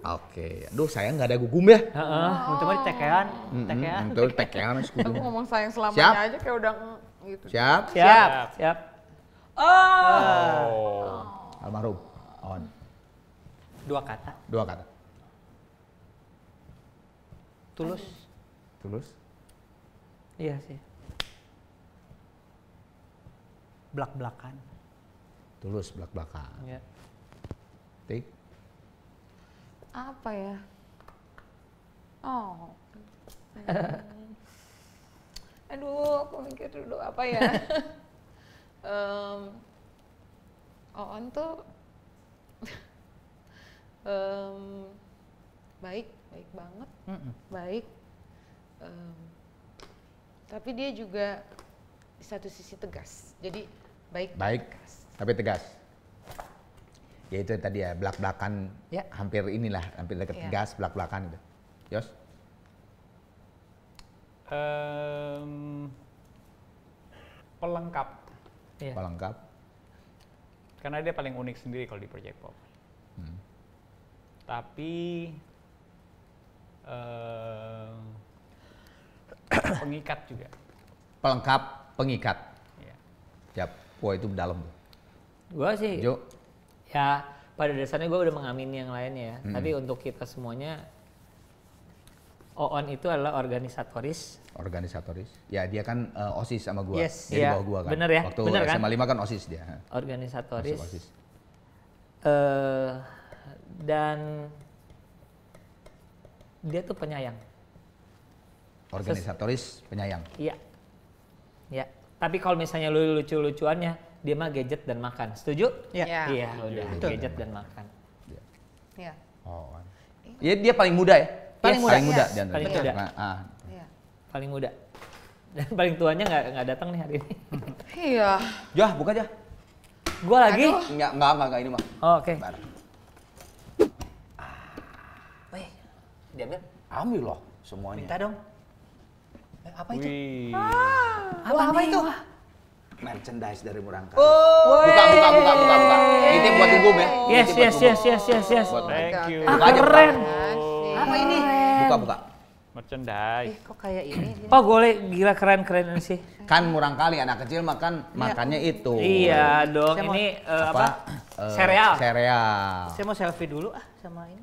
Oke. Aduh, saya nggak ada gugum ya. Untuk mah ditekean. Tekean. Betul, tekean Aku gugum. ngomong sayang selamanya Siap? aja kayak udah gitu. Siap? Siap. Oh. Almarhum. On. 2 kata. 2 kata. Tulus. Tulus. Iya sih. Blak-blakan. Tulus belak-belakan. Iya. Tik. Apa ya? Oh. Aduh, aku mikir dulu apa ya. Oon tuh baik banget, baik. Tapi dia juga di satu sisi tegas. Jadi baik. Baik, tapi tegas. Ya itu tadi ya, belak-belakan Ya. hampir inilah, hampir dekat Iya. tegas, belak-belakan gitu. Yos? Pelengkap. Iya. Pelengkap. Karena dia paling unik sendiri kalau di Project Pop. Tapi pengikat juga. Pelengkap, pengikat. Iya. Siap. Wah itu dalam tuh. Gua sih Jo, ya pada dasarnya gue udah mengamini yang lainnya ya. Tapi untuk kita semuanya, Oon itu adalah organisatoris. Ya dia kan OSIS sama gua. Yes. Dia di Iya, bawah gua kan. bener ya, Waktu bener kan? SMA 5 kan OSIS dia. Organisatoris. Masuk OSIS. Dan dia tuh penyayang. Organisatoris penyayang. Iya. Ya. Tapi kalau misalnya lu lucu-lucuannya, dia mah gadget dan makan. Setuju? Iya. Iya, udah. Betul. Gadget dan makan. Iya. Oh. Ya dia paling muda ya? Paling muda. Paling muda Yes. di antara Paling kita. muda. Ah. Iya. Paling muda. Dan paling tuanya nggak datang nih hari ini. Iya. Jah, buka Jah. Gua lagi. Aduh. Enggak ini mah. Oh, oke. Bar. Wih, diambil. Ambil loh semuanya. Minta dong. Apa itu? Wih. Apa itu? Merchandise dari Murangkali. Oh, Buka. Ini buat Gugum ya. Yes. Buat Thank you. Buka aja, Keren. Apa ini? Buka. Merchandise. Kok kayak ini? Oh, boleh. Gila keren sih. Kan Murangkali anak kecil makannya itu. Iya dong. Saya mau- Ini apa? Eh, Sereal. Sereal. Saya mau selfie dulu sama ini.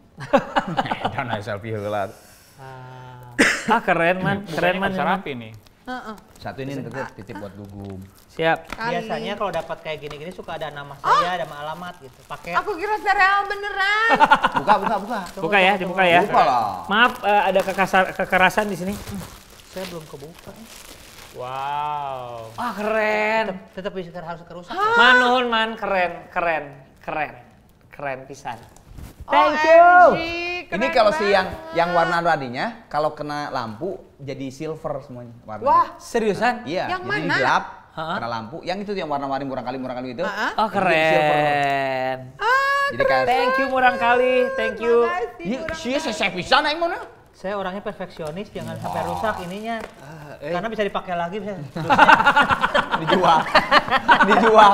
Dan selfie heula. Ah, keren man. Keren man. Bisa rapi nih. Satu ini titip buat Gugum. Siap. Biasanya kalau dapat kayak gini-gini suka ada nama saya, ada nama alamat gitu. Pakai Aku kira sereal beneran. Buka. Buka ya, dibuka ya. Buka lah. Maaf, ada kekerasan di sini. saya belum kebuka. Wow. Ah, keren. Tetap bisa harus kerusak. Manuhun man, keren pisan. Thank you. Ini kalau si yang warna radinya kalau kena lampu jadi silver semuanya warnanya. Wah, Seriusan? Iya, yang jadi mana? gelap Hah? kena lampu. Yang itu yang warna-warni Murangkali itu. Oh, keren. Jadi kayak Thank you Murangkali, thank you. iya, sia saya pisan aing mana? Saya orangnya perfeksionis, jangan sampai rusak ininya. Karena bisa dipakai lagi. Bisa. Dijual.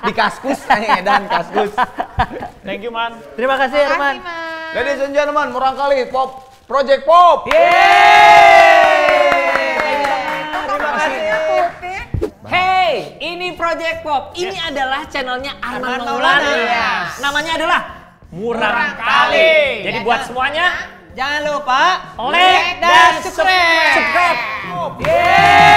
Di kaskus saya edan kaskus. Thank you, Man. Terima kasih Herman. Ladies and gentlemen, Murangkali Pop Project Pop. Terima kasih. Hey, ini Project Pop. Ini adalah channelnya Arman Maulana. Yes. Namanya adalah Murangkali. Jadi buat semuanya, Jangan lupa like dan subscribe. Yeay.